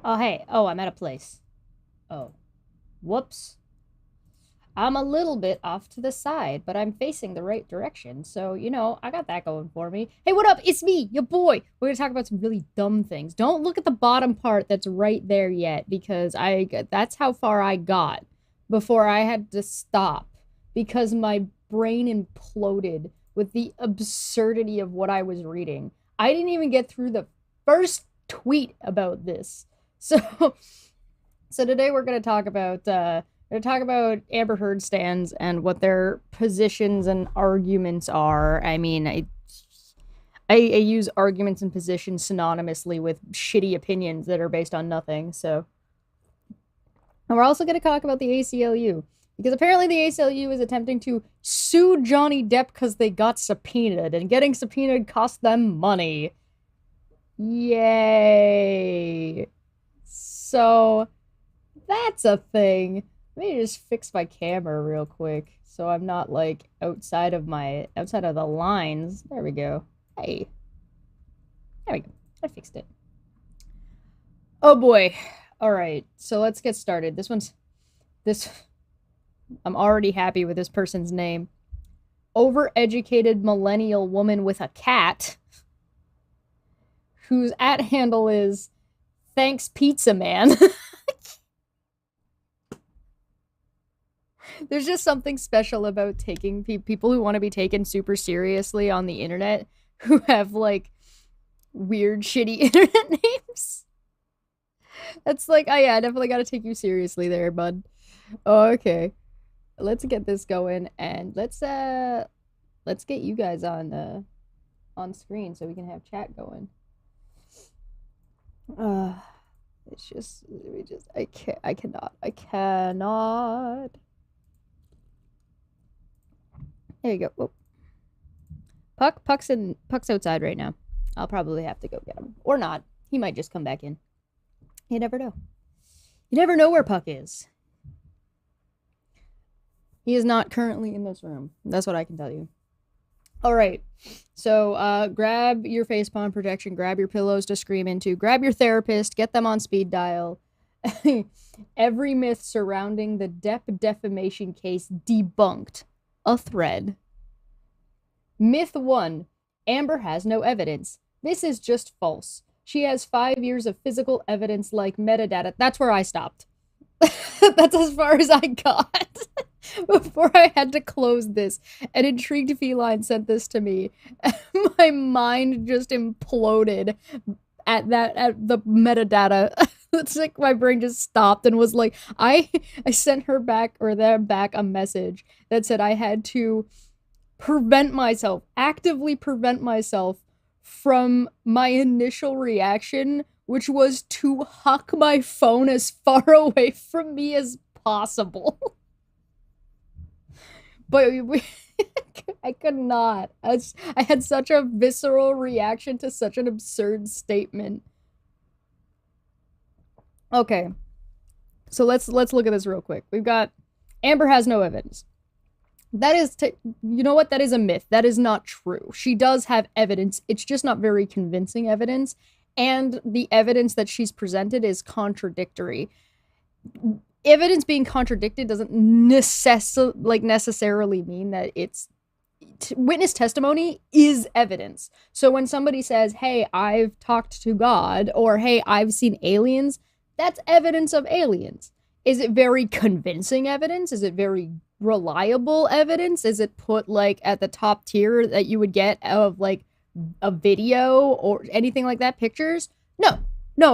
Oh, hey. Oh, I'm at a place. Oh. Whoops. I'm a little bit off to the side, but I'm facing the right direction. So, I got that going for me. Hey, what up? It's me, your boy. We're gonna talk about some really dumb things. Don't look at the bottom part that's right there yet, because that's how far I got before I had to stop because my brain imploded with the absurdity of what I was reading. I didn't even get through the first tweet about this. So, so today we're gonna talk about Amber Heard stands and what their positions and arguments are. I mean, I use arguments and positions synonymously with shitty opinions that are based on nothing. So, and we're also going to talk about the ACLU because apparently the ACLU is attempting to sue Johnny Depp because they got subpoenaed, and getting subpoenaed cost them money. Yay! So that's a thing. Let me just fix my camera real quick so I'm not like outside of the lines. There we go. Hey. There we go. I fixed it. Oh boy. All right. So let's get started. I'm already happy with this person's name. Overeducated millennial woman with a cat whose @ handle is Thanks Pizza Man. There's just something special about taking people who want to be taken super seriously on the internet who have like weird, shitty internet names. That's like, oh yeah, I definitely got to take you seriously there, bud. Oh, okay. Let's get this going and let's get you guys on screen so we can have chat going. I cannot. There you go. Whoa. Puck's outside right now. I'll probably have to go get him. Or not. He might just come back in. You never know. You never know where Puck is. He is not currently in this room. That's what I can tell you. All right. So grab your facepawn protection. Grab your pillows to scream into. Grab your therapist. Get them on speed dial. Every myth surrounding the Depp defamation case debunked. A thread. Myth 1. Amber has no evidence. This is just false. She has 5 years of physical evidence like metadata. That's where I stopped. That's as far as I got before I had to close this. An intrigued feline sent this to me. My mind just imploded at the metadata. It's like my brain just stopped and was like, I sent her back or them back a message that said I had to actively prevent myself from my initial reaction, which was to huck my phone as far away from me as possible. But I could not. I had such a visceral reaction to such an absurd statement. Okay, so let's look at this real quick. We've got Amber has no evidence. That is, you know what? That is a myth. That is not true. She does have evidence. It's just not very convincing evidence. And the evidence that she's presented is contradictory. Evidence being contradicted doesn't necessarily mean that it's witness testimony is evidence. So when somebody says, hey, I've talked to God, or hey, I've seen aliens, that's evidence of aliens. Is it very convincing evidence? Is it very reliable evidence? Is it put like at the top tier that you would get of like a video or anything like that, pictures? No,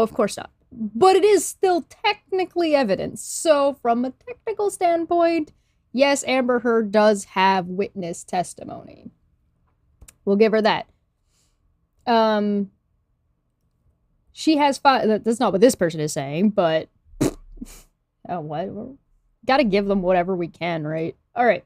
of course not. But it is still technically evidence. So from a technical standpoint, yes, Amber Heard does have witness testimony. We'll give her that. She has 5. That's not what this person is saying, but oh, what? Gotta give them whatever we can, right? All right.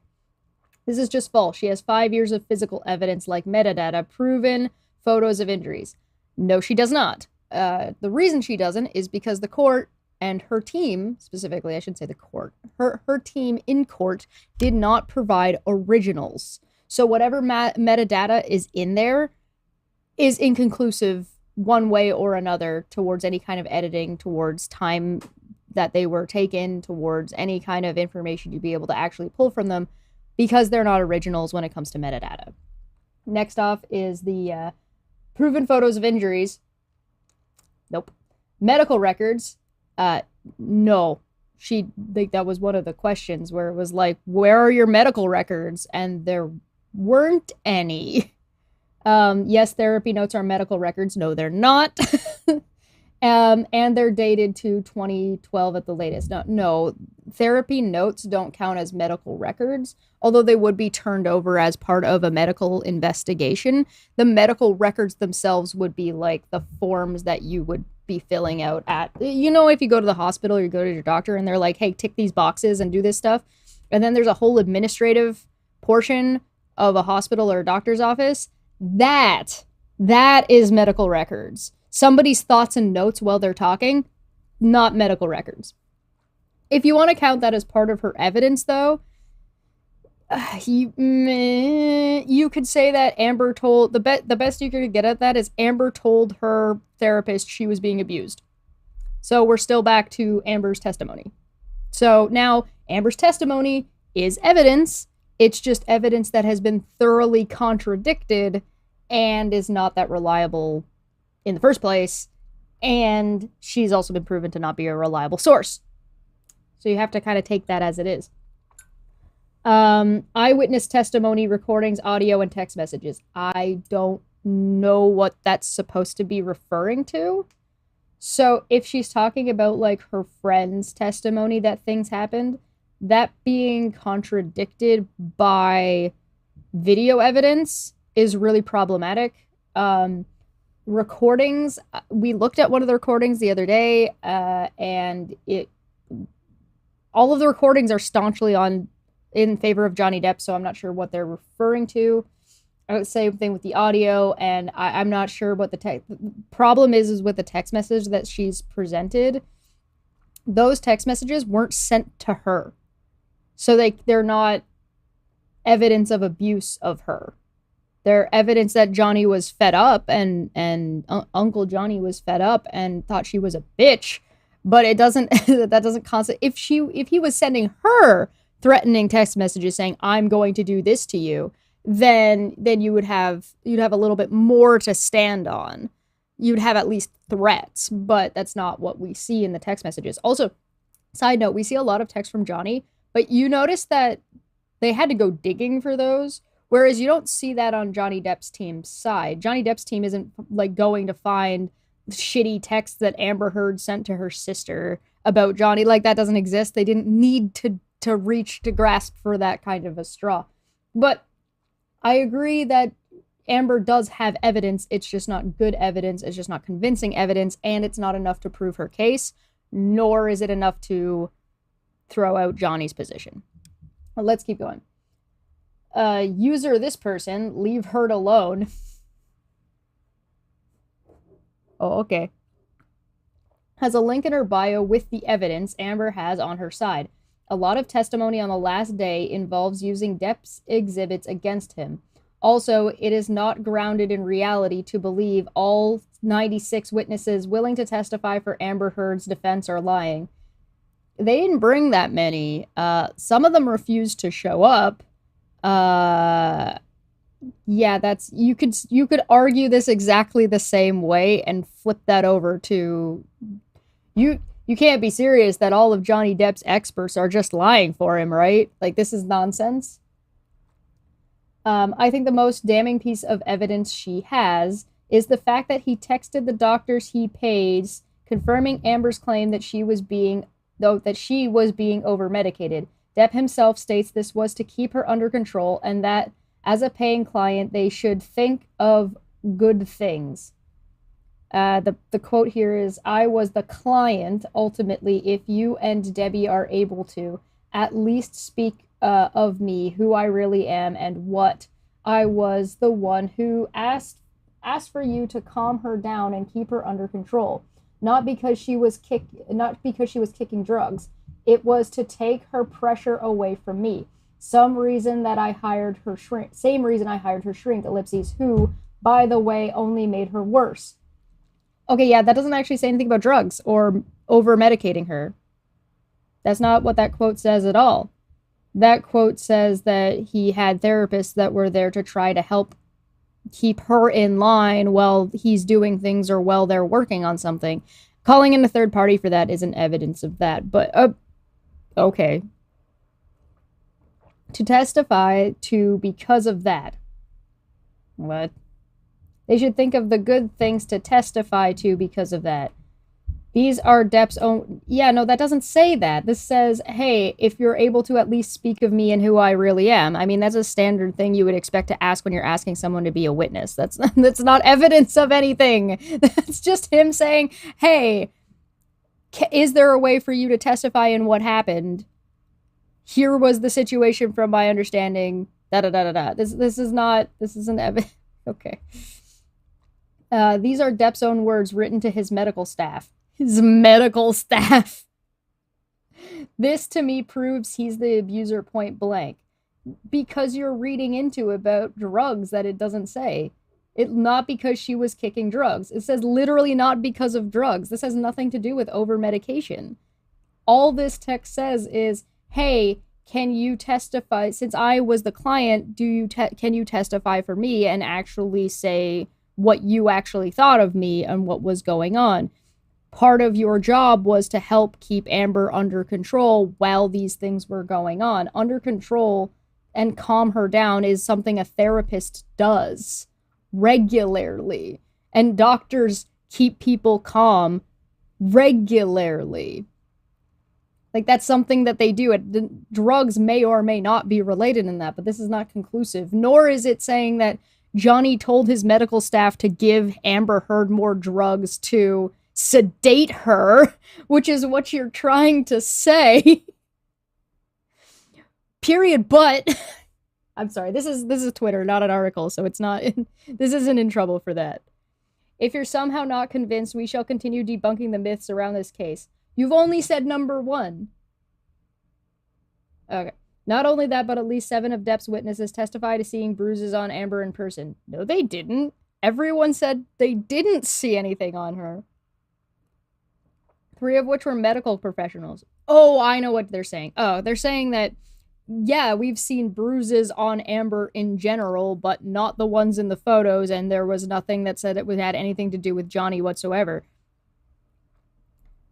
This is just false. She has 5 years of physical evidence like metadata, proven photos of injuries. No, she does not. The reason she doesn't is because the court and her team, specifically, I should say the court, her team in court did not provide originals. So whatever metadata is in there is inconclusive one way or another towards any kind of editing, towards time that they were taken, towards any kind of information you'd be able to actually pull from them, because they're not originals when it comes to metadata. Next off is the proven photos of injuries. Nope. Medical records. No. That was one of the questions where it was like, where are your medical records? And there weren't any. Yes, therapy notes are medical records. No, they're not. And they're dated to 2012 at the latest. No, therapy notes don't count as medical records, although they would be turned over as part of a medical investigation. The medical records themselves would be like the forms that you would be filling out at, if you go to the hospital or you go to your doctor and they're like, hey, tick these boxes and do this stuff. And then there's a whole administrative portion of a hospital or a doctor's office. That is medical records. Somebody's thoughts and notes while they're talking, not medical records. If you want to count that as part of her evidence, though, you could say that Amber told... The best you could get at that is Amber told her therapist she was being abused. So we're still back to Amber's testimony. So now Amber's testimony is evidence. It's just evidence that has been thoroughly contradicted and is not that reliable in the first place, and she's also been proven to not be a reliable source. So you have to kind of take that as it is. Eyewitness testimony, recordings, audio, and text messages. I don't know what that's supposed to be referring to. So if she's talking about like her friend's testimony that things happened, that being contradicted by video evidence is really problematic. Recordings, we looked at one of the recordings the other day, and all of the recordings are staunchly in favor of Johnny Depp, so I'm not sure what they're referring to. I would say same thing with the audio, and I'm not sure what the problem is with the text message that she's presented. Those text messages weren't sent to her, so they're not evidence of abuse of her. They're evidence that Johnny was fed up, and Uncle Johnny was fed up and thought she was a bitch. But it doesn't. That doesn't constitute. If he was sending her threatening text messages saying I'm going to do this to you, then you'd have a little bit more to stand on. You'd have at least threats, but that's not what we see in the text messages. Also, side note, we see a lot of text from Johnny, but you notice that they had to go digging for those. Whereas you don't see that on Johnny Depp's team's side. Johnny Depp's team isn't like going to find shitty texts that Amber Heard sent to her sister about Johnny. Like, that doesn't exist. They didn't need to reach to grasp for that kind of a straw. But I agree that Amber does have evidence. It's just not good evidence. It's just not convincing evidence. And it's not enough to prove her case. Nor is it enough to throw out Johnny's position. Well, let's keep going. User this person, leave Heard alone. Oh, okay. Has a link in her bio with the evidence Amber has on her side. A lot of testimony on the last day involves using Depp's exhibits against him. Also, it is not grounded in reality to believe all 96 witnesses willing to testify for Amber Heard's defense are lying. They didn't bring that many. Some of them refused to show up. Yeah, that's you could argue this exactly the same way and flip that over to you can't be serious that all of Johnny Depp's experts are just lying for him, right? Like, this is nonsense. I think the most damning piece of evidence she has is the fact that he texted the doctors he pays confirming Amber's claim that she was being over-medicated. Depp himself states this was to keep her under control and that, as a paying client, they should think of good things. The quote here is, I was the client, ultimately, if you and Debbie are able to, at least speak of me, who I really am, and what. I was the one who asked for you to calm her down and keep her under control. Not because she was kicking drugs. It was to take her pressure away from me. Same reason I hired her shrink, ellipses, who, by the way, only made her worse. Okay, yeah, that doesn't actually say anything about drugs or over-medicating her. That's not what that quote says at all. That quote says that he had therapists that were there to try to help keep her in line while he's doing things or while they're working on something. Calling in a third party for that isn't evidence of that, but okay. To testify to because of that. What? They should think of the good things to testify to because of that. These are Depp's own... Yeah, no, that doesn't say that. This says, hey, if you're able to at least speak of me and who I really am. I mean, that's a standard thing you would expect to ask when you're asking someone to be a witness. That's not evidence of anything. That's just him saying, hey, is there a way for you to testify in what happened? Here was the situation from my understanding. Da-da-da-da-da. This isn't evidence. Okay. These are Depp's own words written to his medical staff. His medical staff. This, to me, proves he's the abuser point blank. Because you're reading into about drugs that it doesn't say. Not because she was kicking drugs. It says literally not because of drugs. This has nothing to do with over-medication. All this text says is, hey, can you testify? Since I was the client, can you testify for me and actually say what you actually thought of me and what was going on? Part of your job was to help keep Amber under control while these things were going on. Under control and calm her down is something a therapist does regularly. And doctors keep people calm regularly. Like, that's something that they do. Drugs may or may not be related in that, but this is not conclusive. Nor is it saying that Johnny told his medical staff to give Amber Heard more drugs to sedate her, which is what you're trying to say. Period. But I'm sorry, this is Twitter, not an article, so it's not this isn't in trouble for that. If you're somehow not convinced, we shall continue debunking the myths around this case. You've only said number 1. Okay. Not only that, but at least 7 of Depp's witnesses testified to seeing bruises on Amber in person. No, they didn't. Everyone said they didn't see anything on her. 3 of which were medical professionals. Oh, I know what they're saying. Oh, they're saying that, yeah, we've seen bruises on Amber in general, but not the ones in the photos, and there was nothing that said it had anything to do with Johnny whatsoever.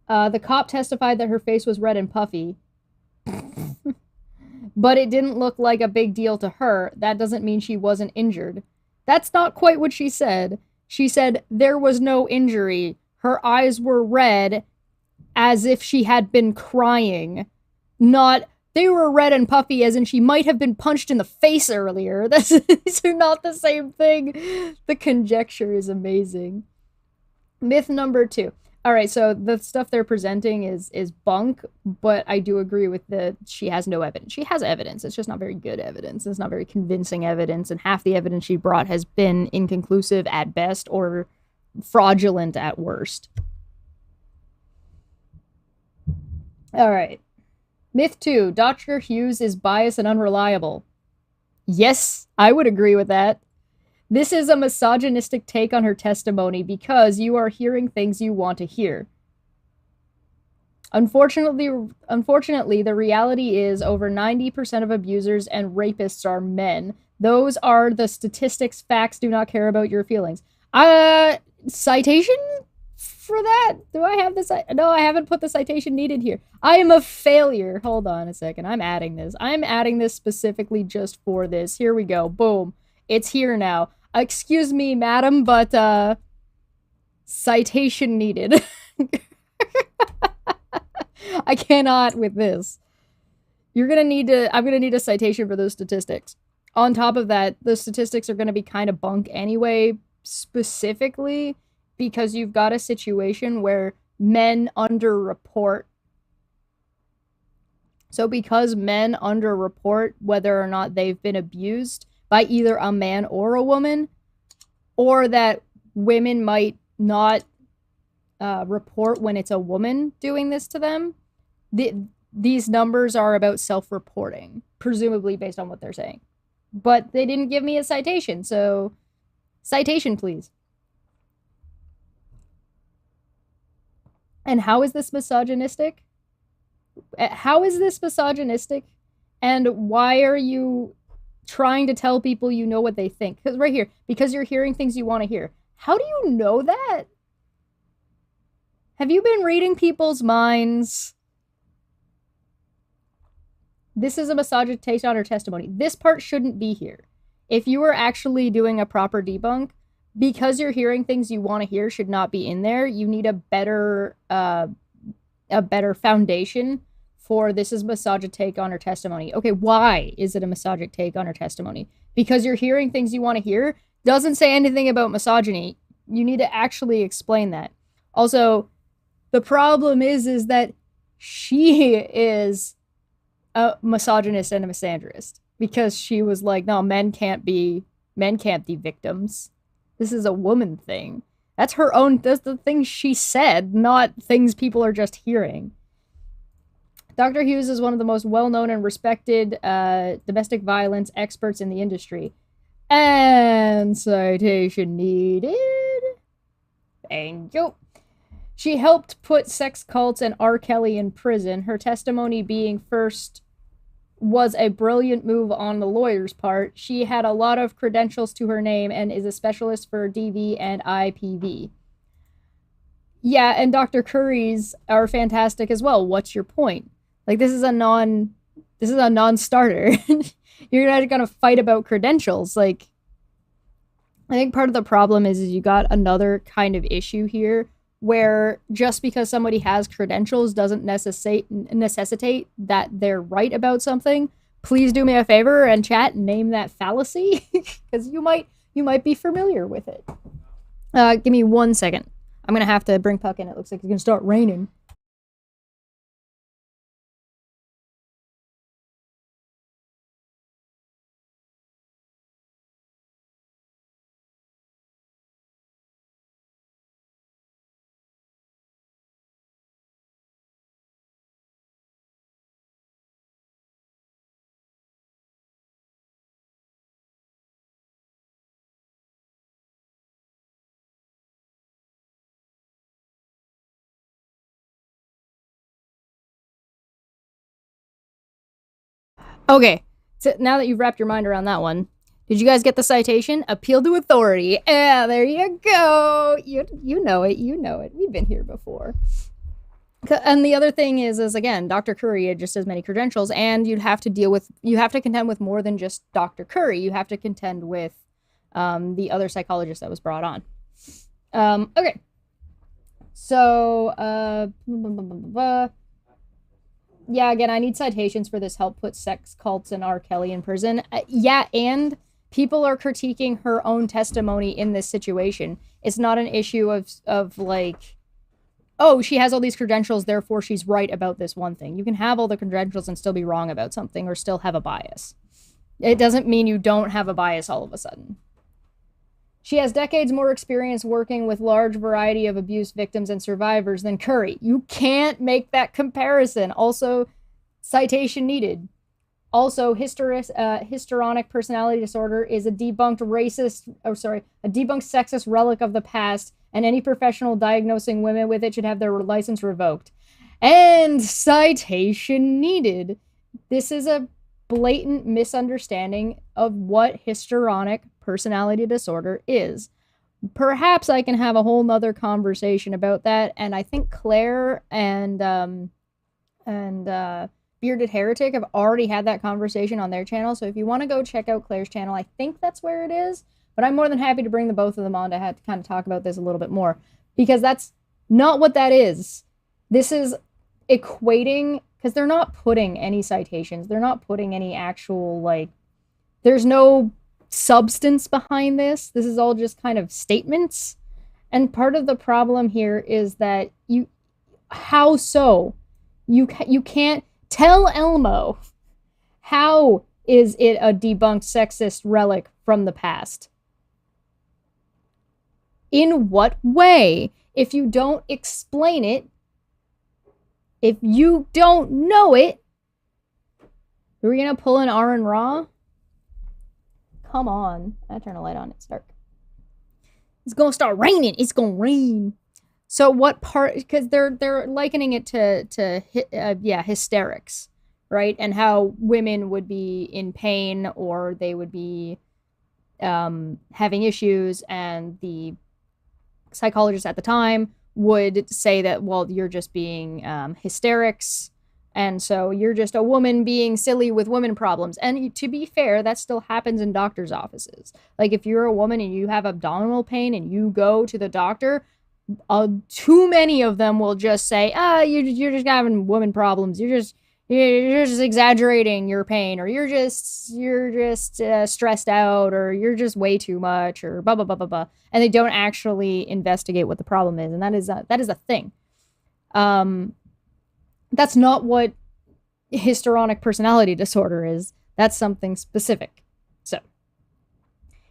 The cop testified that her face was red and puffy. But it didn't look like a big deal to her. That doesn't mean she wasn't injured. That's not quite what she said. She said there was no injury. Her eyes were red as if she had been crying. Not, they were red and puffy as in she might have been punched in the face earlier. These are not the same thing. The conjecture is amazing. Myth number 2. All right, so the stuff they're presenting is bunk, but I do agree with she has no evidence. She has evidence. It's just not very good evidence. It's not very convincing evidence, and half the evidence she brought has been inconclusive at best or fraudulent at worst. All right. Myth 2, Dr. Hughes is biased and unreliable. Yes, I would agree with that. This is a misogynistic take on her testimony because you are hearing things you want to hear. Unfortunately, the reality is over 90% of abusers and rapists are men. Those are the statistics. Facts do not care about your feelings. Citation for that? Do I have this? No, I haven't put the citation needed here. I am a failure. Hold on a second. I'm adding this. I'm adding this specifically just for this. Here we go. Boom. It's here now. Excuse me, madam, but, citation needed. I cannot with this. I'm gonna need a citation for those statistics. On top of that, the statistics are gonna be kind of bunk anyway, specifically because you've got a situation where men underreport. So because men underreport whether or not they've been abused by either a man or a woman, or that women might not report when it's a woman doing this to them, these numbers are about self-reporting, presumably based on what they're saying. But they didn't give me a citation, so citation, please. And how is this misogynistic? How is this misogynistic? And why are you trying to tell people you know what they think? Because right here, because you're hearing things you want to hear. How do you know that? Have you been reading people's minds? This is a misogynist take on her testimony. This part shouldn't be here. If you were actually doing a proper debunk, because you're hearing things you want to hear should not be in there. You need a better foundation for this is misogynist take on her testimony. Okay, why is it a misogynist take on her testimony? Because you're hearing things you want to hear doesn't say anything about misogyny. You need to actually explain that. Also, the problem is that she is a misogynist and a misandrist because she was like, no, men can't be victims. This is a woman thing. That's her own, that's the things she said, not things people are just hearing. Dr. Hughes is one of the most well-known and respected domestic violence experts in the industry. And citation needed. Thank you. She helped put sex cults and R. Kelly in prison. Her testimony being first was a brilliant move on the lawyer's part. She had a lot of credentials to her name and is a specialist for DV and IPV. Yeah, and Dr. Curry's are fantastic as well. What's your point? Like, this is a non-starter. You're not gonna fight about credentials. Like, I think part of the problem is you got another kind of issue here where just because somebody has credentials doesn't necessitate that they're right about something. Please do me a favor and chat and name that fallacy, because you might be familiar with it. Give me 1 second. I'm gonna have to bring Puck in. It looks like it's gonna start raining. Okay, so now that you've wrapped your mind around that one, did you guys get the citation? Appeal to authority. Yeah, there you go. You know it. You know it. We've been here before. And the other thing is again, Dr. Curry had just as many credentials, and you have to contend with more than just Dr. Curry. You have to contend with the other psychologist that was brought on. Okay. So, yeah, again, I need citations for this help put sex cults and R. Kelly in prison. Yeah, and people are critiquing her own testimony in this situation. It's not an issue of like, oh, she has all these credentials, therefore she's right about this one thing. You can have all the credentials and still be wrong about something or still have a bias. It doesn't mean you don't have a bias all of a sudden. She has decades more experience working with large variety of abuse victims and survivors than Curry. You can't make that comparison. Also, citation needed. Also, histrionic personality disorder is a debunked sexist relic of the past, and any professional diagnosing women with it should have their license revoked. And citation needed. This is a blatant misunderstanding of what histrionic personality disorder is. Perhaps I can have a whole nother conversation about that, and I think Claire and Bearded Heretic have already had that conversation on their channel, so if you want to go check out Claire's channel, I think that's where it is, but I'm more than happy to bring the both of them on to have to kind of talk about this a little bit more, because that's not what that is. This is equating, because they're not putting any citations, they're not putting any actual, like, there's no substance behind this. This is all just kind of statements. And part of the problem here is that how so? You can't tell Elmo, how is it a debunked sexist relic from the past? In what way? If you don't explain it, if you don't know it, are we gonna pull an Aaron Ra? Come on. I turn a light on. It's dark. It's gonna start raining. It's gonna rain. So what part? Because they're likening it to hysterics, right? And how women would be in pain or they would be having issues, and the psychologist at the time would say that, well, you're just being hysterics, and so you're just a woman being silly with women problems. And to be fair, that still happens in doctors' offices. Like, if you're a woman and you have abdominal pain and you go to the doctor, too many of them will just say, you're just having woman problems. You're just exaggerating your pain, or you're just stressed out, or you're just way too much, or blah blah blah blah blah, and they don't actually investigate what the problem is, and that is a thing. That's not what histrionic personality disorder is. That's something specific. So,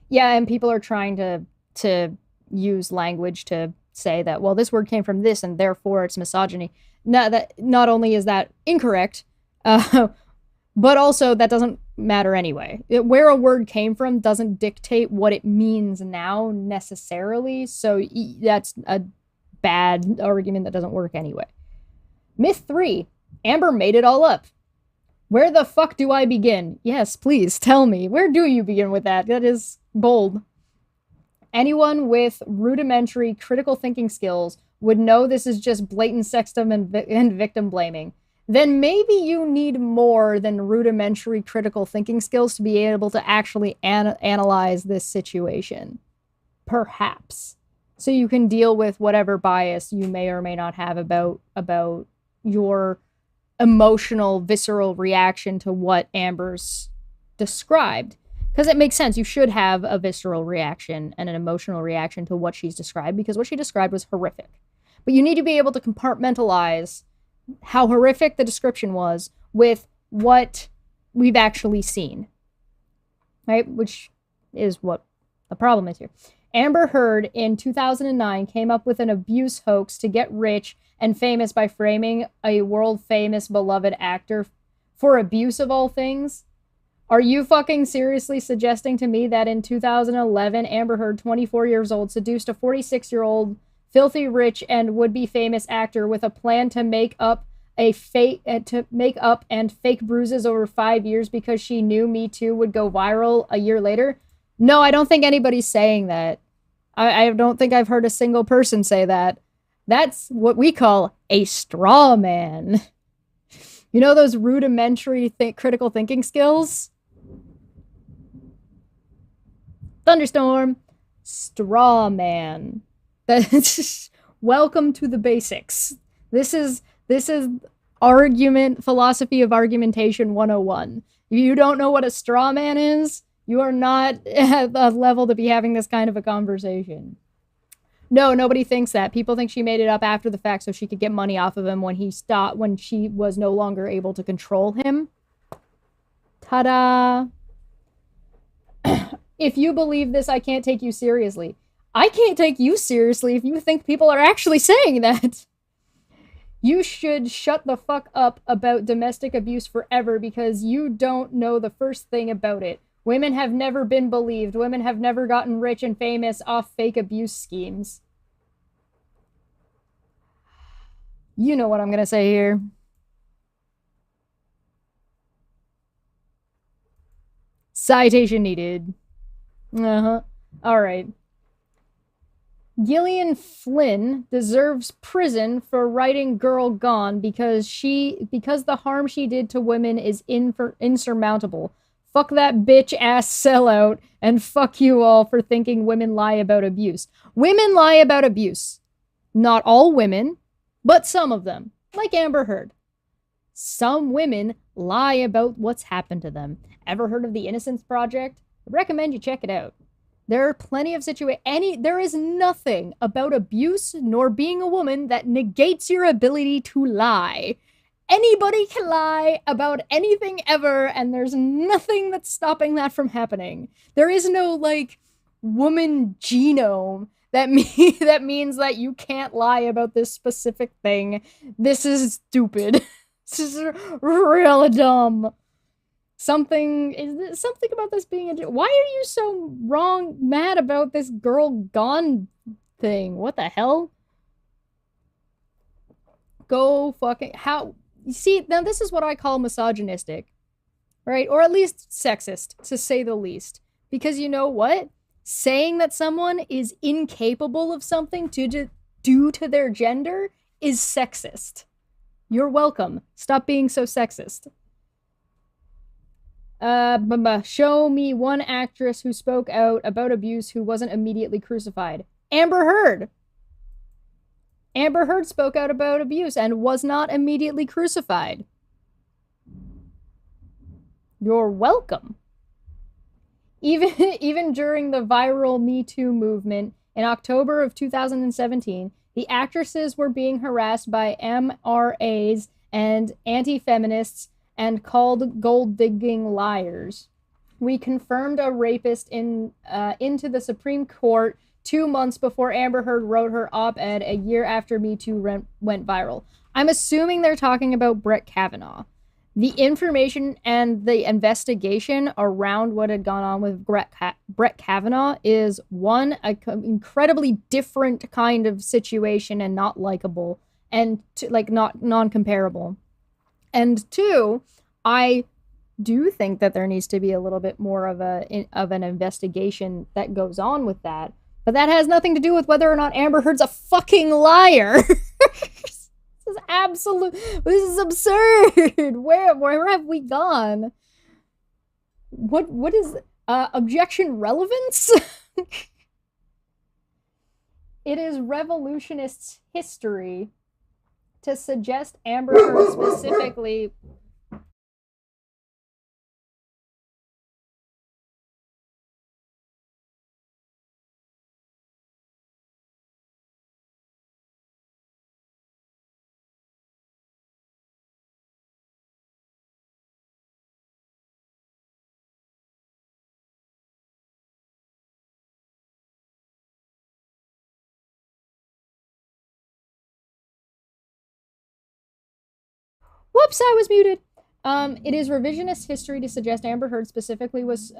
yeah, and people are trying to use language to say that, well, this word came from this and therefore it's misogyny. Not only is that incorrect, but also that doesn't matter anyway. Where a word came from doesn't dictate what it means now necessarily, so that's a bad argument that doesn't work anyway. Myth 3. Amber made it all up. Where the fuck do I begin? Yes, please, tell me. Where do you begin with that? That is bold. Anyone with rudimentary critical thinking skills would know this is just blatant sexism and victim blaming. Then maybe you need more than rudimentary critical thinking skills to be able to actually analyze this situation. Perhaps. So you can deal with whatever bias you may or may not have about your emotional, visceral reaction to what Amber's described. Because it makes sense. You should have a visceral reaction and an emotional reaction to what she's described, because what she described was horrific. But you need to be able to compartmentalize how horrific the description was with what we've actually seen. Right? Which is what the problem is here. Amber Heard in 2009 came up with an abuse hoax to get rich and famous by framing a world-famous beloved actor for abuse of all things. Are you fucking seriously suggesting to me that in 2011, Amber Heard, 24 years old, seduced a 46-year-old filthy rich and would-be famous actor with a plan to make up and fake bruises over 5 years because she knew Me Too would go viral a year later? No, I don't think anybody's saying that. I don't think I've heard a single person say that. That's what we call a straw man. You know those rudimentary critical thinking skills? Thunderstorm. Straw man. That's welcome to the basics. This is philosophy of argumentation 101. If you don't know what a straw man is, you are not at the level to be having this kind of a conversation. No, nobody thinks that. People think she made it up after the fact so she could get money off of him when she was no longer able to control him. Ta-da! If you believe this, I can't take you seriously. I can't take you seriously if you think people are actually saying that. You should shut the fuck up about domestic abuse forever because you don't know the first thing about it. Women have never been believed. Women have never gotten rich and famous off fake abuse schemes. You know what I'm gonna say here. Citation needed. Uh-huh. Alright. Gillian Flynn deserves prison for writing Girl Gone because the harm she did to women is insurmountable. Fuck that bitch-ass sellout, and fuck you all for thinking women lie about abuse. Women lie about abuse. Not all women, but some of them. Like Amber Heard. Some women lie about what's happened to them. Ever heard of the Innocence Project? I recommend you check it out. There are plenty of there is nothing about abuse nor being a woman that negates your ability to lie. Anybody can lie about anything ever, and there's nothing that's stopping that from happening. There is no, like, woman genome that means that you can't lie about this specific thing. This is stupid. This is real dumb. Something about this being why are you so mad about this Girl Gone thing? What the hell? Go fucking how you see now this is what I call misogynistic, right? Or at least sexist, to say the least. Because you know what? Saying that someone is incapable of something due to their gender is sexist. You're welcome. Stop being so sexist. Show me one actress who spoke out about abuse who wasn't immediately crucified. Amber Heard. Amber Heard spoke out about abuse and was not immediately crucified. You're welcome. Even during the viral Me Too movement in October of 2017, the actresses were being harassed by MRAs and anti-feminists and called gold-digging liars. We confirmed a rapist into the Supreme Court 2 months before Amber Heard wrote her op-ed a year after Me Too went viral. I'm assuming they're talking about Brett Kavanaugh. The information and the investigation around what had gone on with Brett Kavanaugh is one, an incredibly different kind of situation and not likable, and like not non-comparable. And two, I do think that there needs to be a little bit more of an investigation that goes on with that. But that has nothing to do with whether or not Amber Heard's a fucking liar. This is absolute. This is absurd. Where have we gone? What is objection relevance? It is revolutionists' history to suggest Amber Heard specifically. Whoops, I was muted. It is revisionist history to suggest Amber Heard specifically was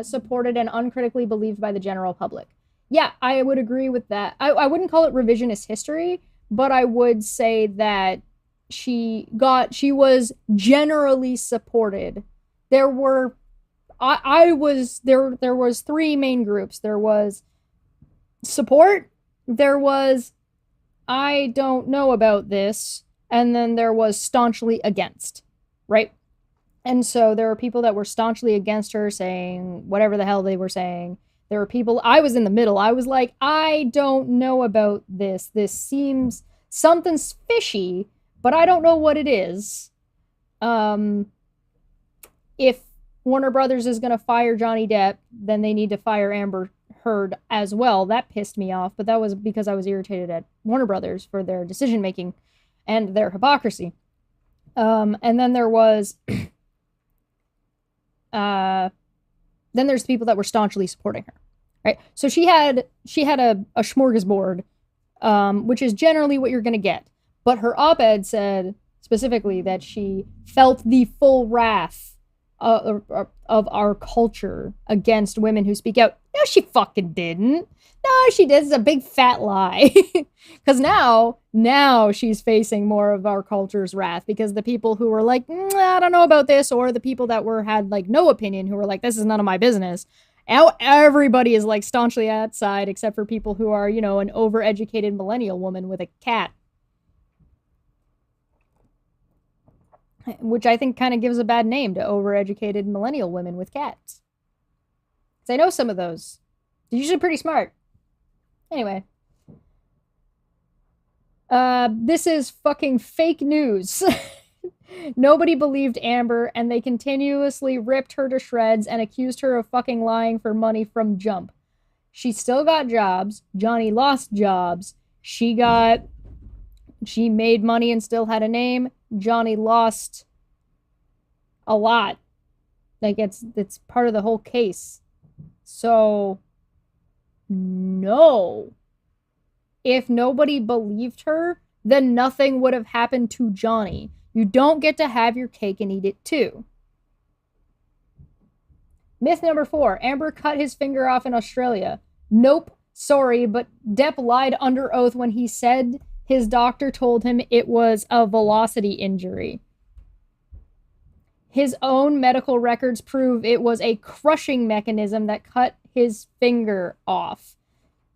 supported and uncritically believed by the general public. Yeah, I would agree with that. I wouldn't call it revisionist history, but I would say that she was generally supported. There were there was three main groups. There was support, there was I don't know about this, and then there was staunchly against, right? And so there were people that were staunchly against her, saying whatever the hell they were saying. There were people, I was in the middle. I was like, I don't know about this. This seems, something's fishy, but I don't know what it is. If Warner Brothers is going to fire Johnny Depp, then they need to fire Amber Heard as well. That pissed me off, but that was because I was irritated at Warner Brothers for their decision making and their hypocrisy. And then there was then there's people that were staunchly supporting her, right? So she had a smorgasbord, which is generally what you're going to get. But her op-ed said specifically that she felt the full wrath of our culture against women who speak out. No, she fucking didn't. No, she did. It's a big fat lie. Because now she's facing more of our culture's wrath, because the people who were like, I don't know about this, or the people that had like no opinion, who were like, this is none of my business. Now everybody is like staunchly outside, except for people who are, an overeducated millennial woman with a cat. Which I think kind of gives a bad name to overeducated millennial women with cats. Because I know some of those. They're usually pretty smart. Anyway. This is fucking fake news. Nobody believed Amber, and they continuously ripped her to shreds and accused her of fucking lying for money from jump. She still got jobs. Johnny lost jobs. She made money and still had a name. Johnny lost a lot. Like, it's part of the whole case. So, no. If nobody believed her, then nothing would have happened to Johnny. You don't get to have your cake and eat it too. Myth number 4. Amber cut his finger off in Australia. Nope. Sorry, but Depp lied under oath when he said His doctor told him it was a velocity injury. His own medical records prove it was a crushing mechanism that cut his finger off.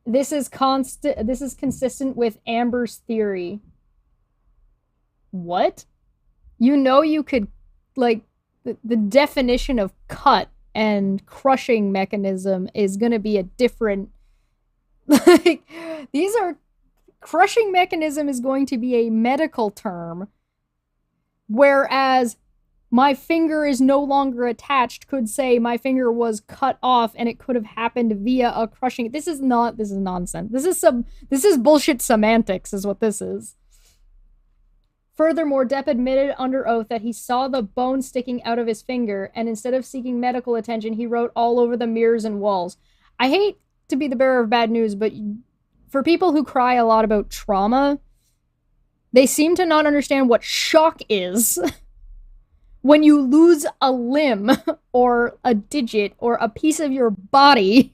This is consistent with Amber's theory. What? You could, like, the definition of cut and crushing mechanism is going to be a different, like, these are, crushing mechanism is going to be a medical term, whereas my finger is no longer attached could say my finger was cut off and it could have happened via a crushing. This is nonsense. This is bullshit semantics is what this is. Furthermore, Depp admitted under oath that he saw the bone sticking out of his finger, and instead of seeking medical attention, he wrote all over the mirrors and walls. I hate to be the bearer of bad news, but for people who cry a lot about trauma, they seem to not understand what shock is. When you lose a limb or a digit or a piece of your body,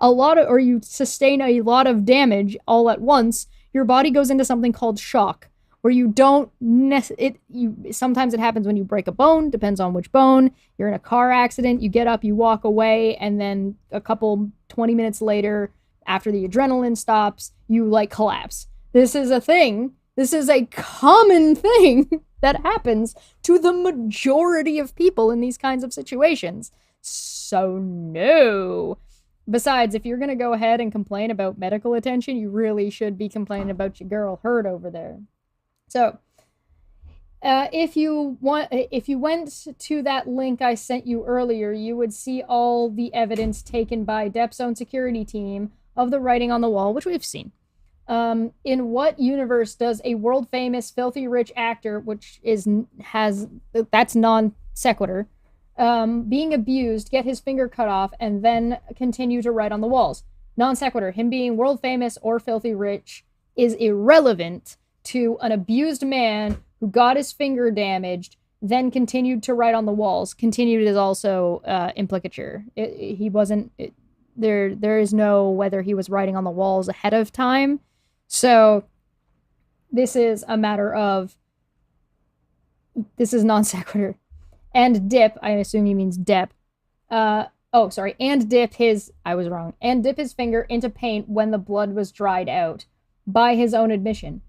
or you sustain a lot of damage all at once, your body goes into something called shock, where you don't sometimes it happens when you break a bone, depends on which bone. You're in a car accident, you get up, you walk away, and then 20 minutes later, after the adrenaline stops, you collapse. This is a thing. This is a common thing that happens to the majority of people in these kinds of situations. So no. Besides, if you're going to go ahead and complain about medical attention, you really should be complaining about your girl Hurt over there. So, if you went to that link I sent you earlier, you would see all the evidence taken by Depp's own security team of the writing on the wall, which we've seen. In what universe does a world-famous filthy rich actor, that's non sequitur, being abused, get his finger cut off, and then continue to write on the walls? Non sequitur. Him being world-famous or filthy rich is irrelevant to an abused man who got his finger damaged, then continued to write on the walls. Continued is also implicature. There is no whether he was writing on the walls ahead of time. So this is a matter of, this is non sequitur. And dip, I assume he means Depp. And dip his finger into paint when the blood was dried out, by his own admission.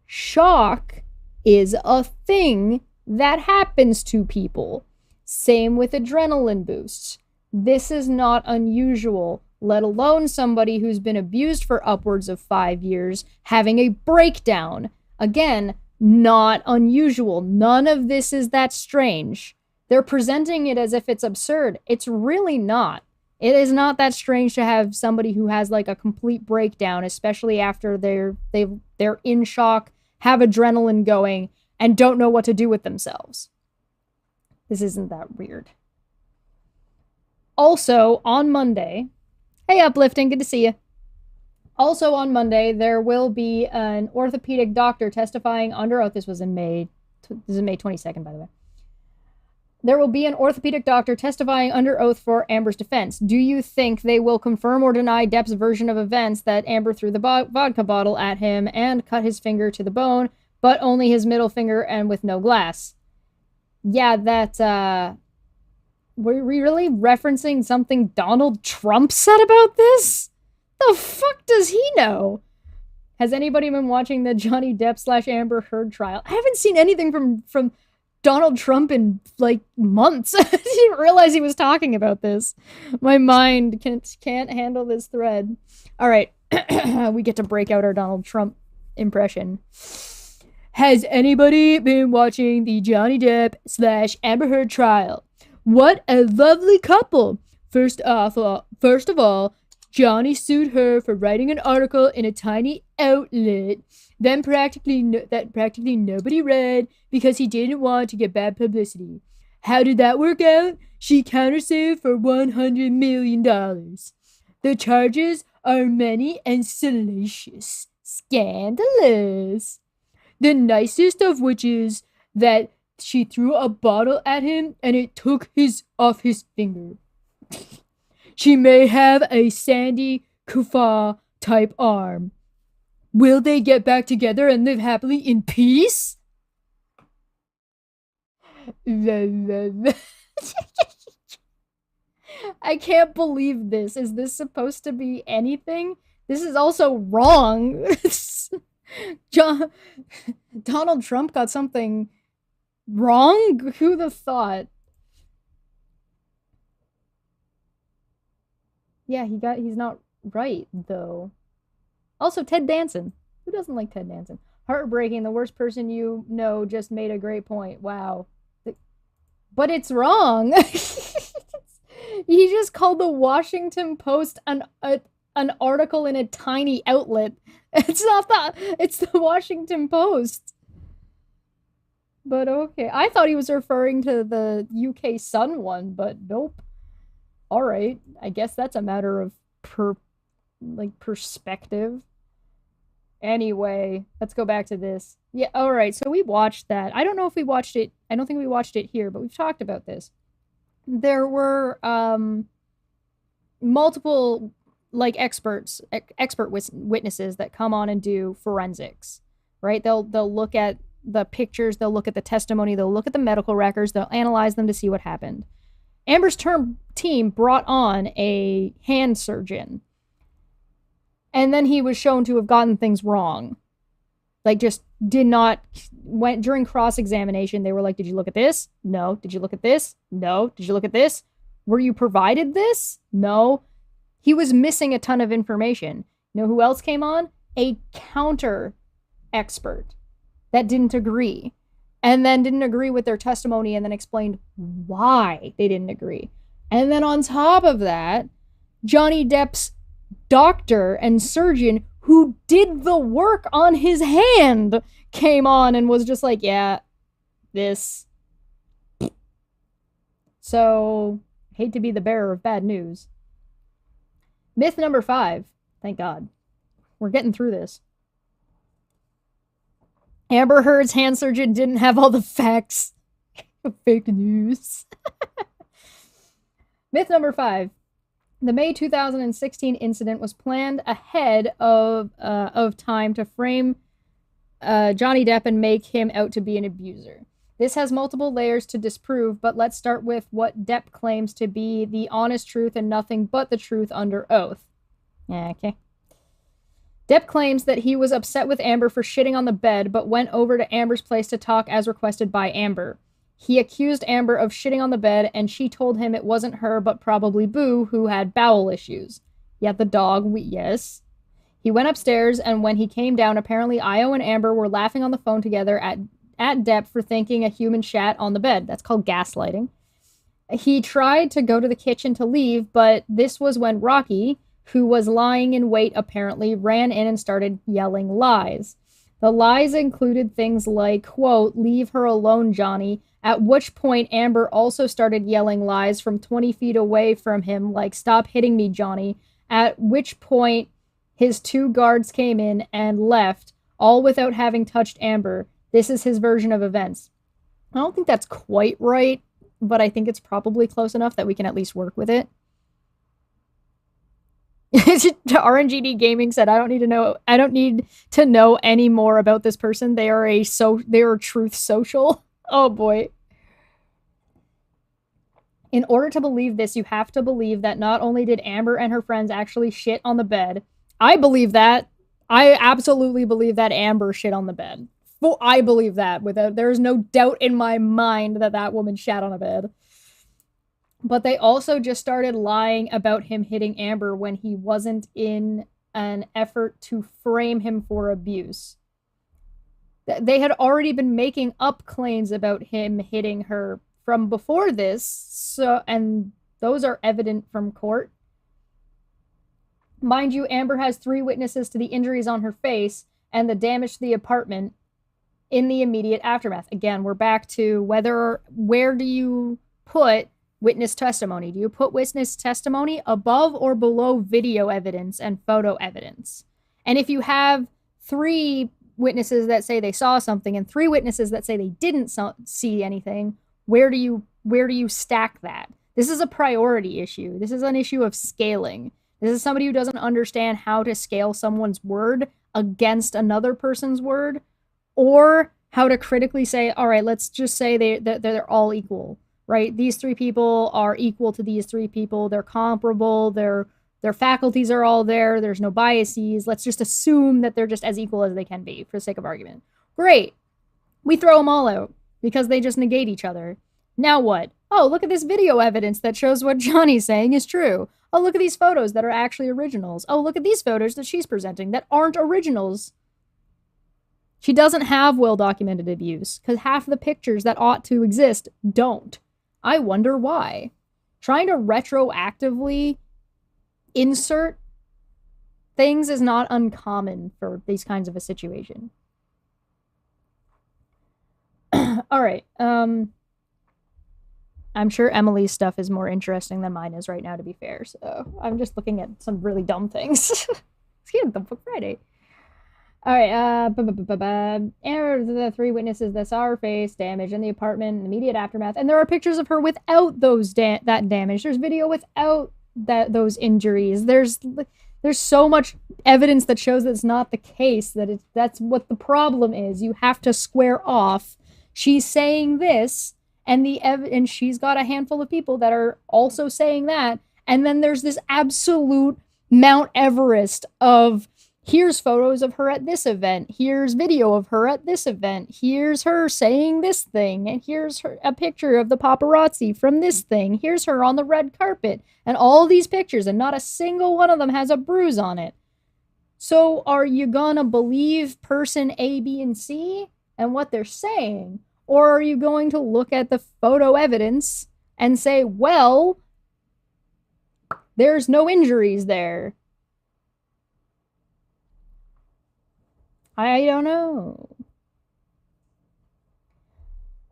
Shock is a thing that happens to people. Same with adrenaline boosts. This is not unusual, let alone somebody who's been abused for upwards of 5 years having a breakdown. Again, not unusual. None of this is that strange. They're presenting it as if it's absurd. It's really not. It is not that strange to have somebody who has a complete breakdown, especially after they're in shock, have adrenaline going, and don't know what to do with themselves. This isn't that weird. Also, on Monday, hey Uplifting, good to see you. Also on Monday, there will be an orthopedic doctor testifying under oath. This is May 22nd, by the way. There will be an orthopedic doctor testifying under oath for Amber's defense. Do you think they will confirm or deny Depp's version of events, that Amber threw the vodka bottle at him and cut his finger to the bone, but only his middle finger and with no glass? Yeah, were we really referencing something Donald Trump said about this? The fuck does he know? Has anybody been watching the Johnny Depp / Amber Heard trial? I haven't seen anything from Donald Trump in months. I didn't realize he was talking about this. My mind can't handle this thread. All right, we get to break out our Donald Trump impression. Has anybody been watching the Johnny Depp / Amber Heard trial? What a lovely couple. First of all, Johnny sued her for writing an article in a tiny outlet that practically nobody read because he didn't want to get bad publicity. How did that work out? She countersued for $100 million. The charges are many and salacious. Scandalous. The nicest of which is that she threw a bottle at him and it took off his finger. She may have a Sandy Koufax type arm. Will they get back together and live happily in peace? I can't believe this. Is this supposed to be anything? This is also wrong. Donald Trump got something wrong? Who'd have thought? Yeah, he's not right, though. Also, Ted Danson. Who doesn't like Ted Danson? Heartbreaking, the worst person you know just made a great point. Wow. But it's wrong. He just called the Washington Post an article in a tiny outlet. It's not that. It's the Washington Post. But okay. I thought he was referring to the UK Sun one, but nope. All right. I guess that's a matter of perspective. Anyway, let's go back to this. Yeah, all right. So we watched that. I don't know if we watched it. I don't think we watched it here, but we've talked about this. There were multiple expert witnesses that come on and do forensics, right? They'll look at the pictures, they'll look at the testimony, they'll look at the medical records, they'll analyze them to see what happened. Amber's team brought on a hand surgeon, and then he was shown to have gotten things wrong. Just did not, during cross-examination, they were like, did you look at this? No. Did you look at this? No. Did you look at this? Were you provided this? No. He was missing a ton of information. You know who else came on? A counter expert that didn't agree. And then didn't agree with their testimony and then explained why they didn't agree. And then on top of that, Johnny Depp's doctor and surgeon who did the work on his hand came on and was just like, yeah, this. So, hate to be the bearer of bad news. Myth number 5. Thank God. We're getting through this. Amber Heard's hand surgeon didn't have all the facts. Fake news. Myth number 5. The May 2016 incident was planned ahead of time to frame Johnny Depp and make him out to be an abuser. This has multiple layers to disprove, but let's start with what Depp claims to be the honest truth and nothing but the truth under oath. Okay. Depp claims that he was upset with Amber for shitting on the bed, but went over to Amber's place to talk as requested by Amber. He accused Amber of shitting on the bed, and she told him it wasn't her, but probably Boo, who had bowel issues. Yeah, the dog, yes. He went upstairs, and when he came down, apparently Io and Amber were laughing on the phone together at Depp for thinking a human shat on the bed. That's called gaslighting. He tried to go to the kitchen to leave, but this was when Rocky, who was lying in wait apparently, ran in and started yelling lies. The lies included things like, quote, "Leave her alone, Johnny," at which point Amber also started yelling lies from 20 feet away from him, like, "Stop hitting me, Johnny," at which point his 2 guards came in and left, all without having touched Amber. This is his version of events. I don't think that's quite right, but I think it's probably close enough that we can at least work with it. RNGD Gaming said, I don't need to know any more about this person. They are truth social. Oh boy. In order to believe this, you have to believe that not only did Amber and her friends actually shit on the bed. I believe that. I absolutely believe that Amber shit on the bed. Well, I believe that. There is no doubt in my mind that that woman shat on a bed. But they also just started lying about him hitting Amber when he wasn't, in an effort to frame him for abuse. They had already been making up claims about him hitting her from before this, and those are evident from court. Mind you, Amber has 3 witnesses to the injuries on her face and the damage to the apartment in the immediate aftermath. Again, we're back to where do you put witness testimony? Do you put witness testimony above or below video evidence and photo evidence? And if you have 3 witnesses that say they saw something and 3 witnesses that say they didn't see anything, where do you stack that? This is a priority issue. This is an issue of scaling. This is somebody who doesn't understand how to scale someone's word against another person's word, or how to critically say, all right, let's just say they're all equal, right? These three people are equal to these three people. They're comparable. Their faculties are all there. There's no biases. Let's just assume that they're just as equal as they can be for the sake of argument. Great. We throw them all out because they just negate each other. Now what? Oh, look at this video evidence that shows what Johnny's saying is true. Oh, look at these photos that are actually originals. Oh, look at these photos that she's presenting that aren't originals. She doesn't have well-documented abuse because half the pictures that ought to exist don't. I wonder why. Trying to retroactively insert things is not uncommon for these kinds of a situation. All right. I'm sure Emily's stuff is more interesting than mine is right now, to be fair. So I'm just looking at some really dumb things. Excuse me, Dumb Book Friday. All right. The three witnesses that saw her face damage in the apartment, in the immediate aftermath, and there are pictures of her without those that damage. There's video without those injuries. There's so much evidence that shows that it's not the case. That's what the problem is. You have to square off. She's saying this, and she's got a handful of people that are also saying that, and then there's this absolute Mount Everest of here's photos of her at this event, here's video of her at this event, here's her saying this thing, and here's a picture of the paparazzi from this thing, here's her on the red carpet, and all these pictures, and not a single one of them has a bruise on it. So are you gonna believe person A, B, and C and what they're saying? Or are you going to look at the photo evidence and say, well, there's no injuries there? I don't know.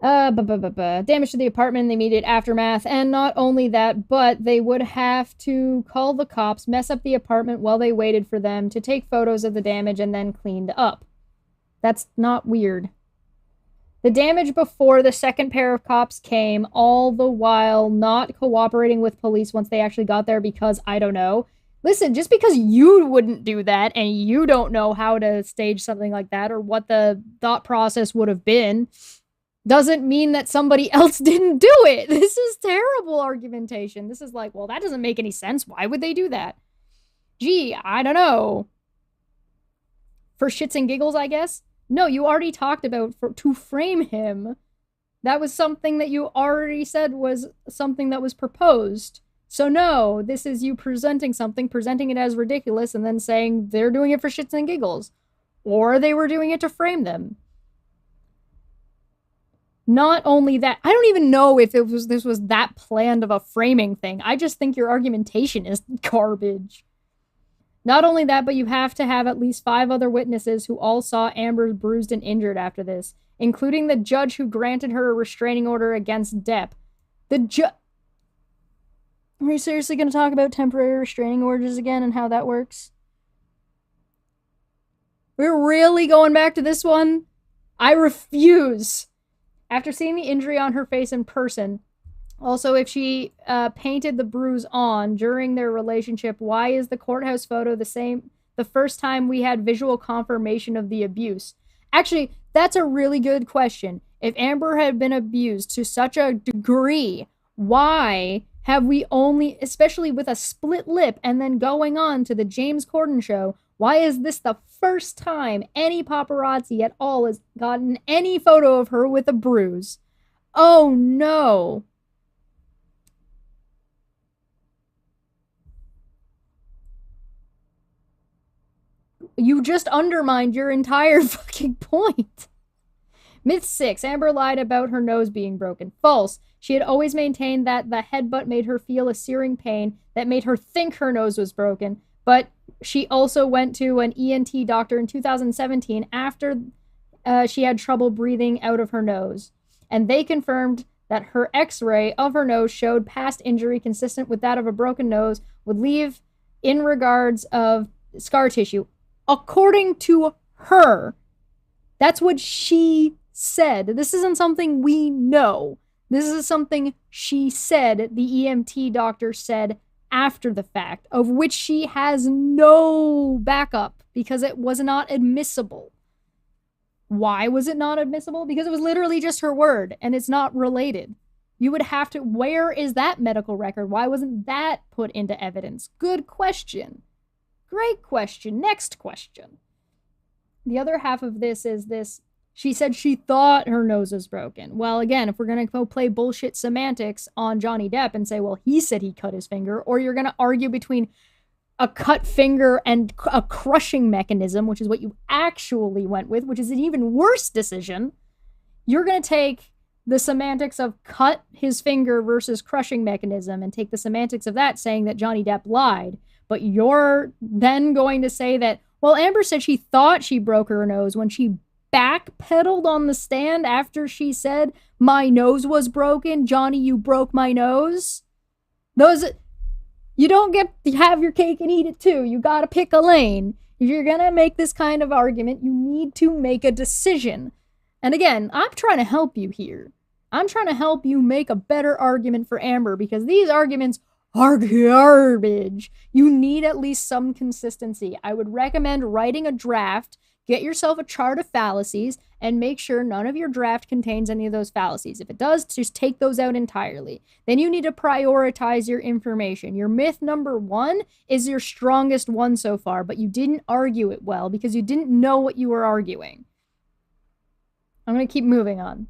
Damage to the apartment in the immediate aftermath. And not only that, but they would have to call the cops, mess up the apartment while they waited for them to take photos of the damage and then cleaned up. That's not weird. The damage before the second pair of cops came, all the while not cooperating with police once they actually got there because, I don't know. Listen, just because you wouldn't do that and you don't know how to stage something like that or what the thought process would have been, doesn't mean that somebody else didn't do it. This is terrible argumentation. This is like, well, that doesn't make any sense. Why would they do that? Gee, I don't know. For shits and giggles, I guess? No, you already talked about to frame him. That was something that you already said was something that was proposed. So no, this is you presenting something, presenting it as ridiculous, and then saying they're doing it for shits and giggles. Or they were doing it to frame them. Not only that, I don't even know if this was that planned of a framing thing. I just think your argumentation is garbage. Not only that, but you have to have at least 5 other witnesses who all saw Amber bruised and injured after this, including the judge who granted her a restraining order against Depp. Are you seriously going to talk about temporary restraining orders again and how that works? We're really going back to this one? I refuse. After seeing the injury on her face in person, also, if she painted the bruise on during their relationship, why is the courthouse photo the same the first time we had visual confirmation of the abuse? Actually, that's a really good question. If Amber had been abused to such a degree, why have we only, especially with a split lip and then going on to the James Corden show, why is this the first time any paparazzi at all has gotten any photo of her with a bruise? Oh no. You just undermined your entire fucking point. Myth 6. Amber lied about her nose being broken. False. She had always maintained that the headbutt made her feel a searing pain that made her think her nose was broken, but she also went to an ENT doctor in 2017 after she had trouble breathing out of her nose. And they confirmed that her x-ray of her nose showed past injury consistent with that of a broken nose would leave in regards of scar tissue. According to her, that's what she said. This isn't something we know. This is something she said, the EMT doctor said after the fact, of which she has no backup because it was not admissible. Why was it not admissible? Because it was literally just her word and it's not related. You would have to, where is that medical record? Why wasn't that put into evidence? Good question. Great question. Next question. The other half of this is this. She said she thought her nose was broken. Well, again, if we're going to go play bullshit semantics on Johnny Depp and say, well, he said he cut his finger, or you're going to argue between a cut finger and a crushing mechanism, which is what you actually went with, which is an even worse decision, you're going to take the semantics of cut his finger versus crushing mechanism and take the semantics of that saying that Johnny Depp lied. But you're then going to say that, well, Amber said she thought she broke her nose when she backpedaled on the stand after she said, my nose was broken. Johnny, you broke my nose. You don't get to have your cake and eat it too. You gotta pick a lane. If you're gonna make this kind of argument, you need to make a decision. And again, I'm trying to help you here. I'm trying to help you make a better argument for Amber because these arguments are garbage. You need at least some consistency. I would recommend writing a draft. Get yourself a chart of fallacies and make sure none of your draft contains any of those fallacies. If it does, just take those out entirely. Then you need to prioritize your information. Your myth number 1 is your strongest one so far, but you didn't argue it well because you didn't know what you were arguing. I'm going to keep moving on.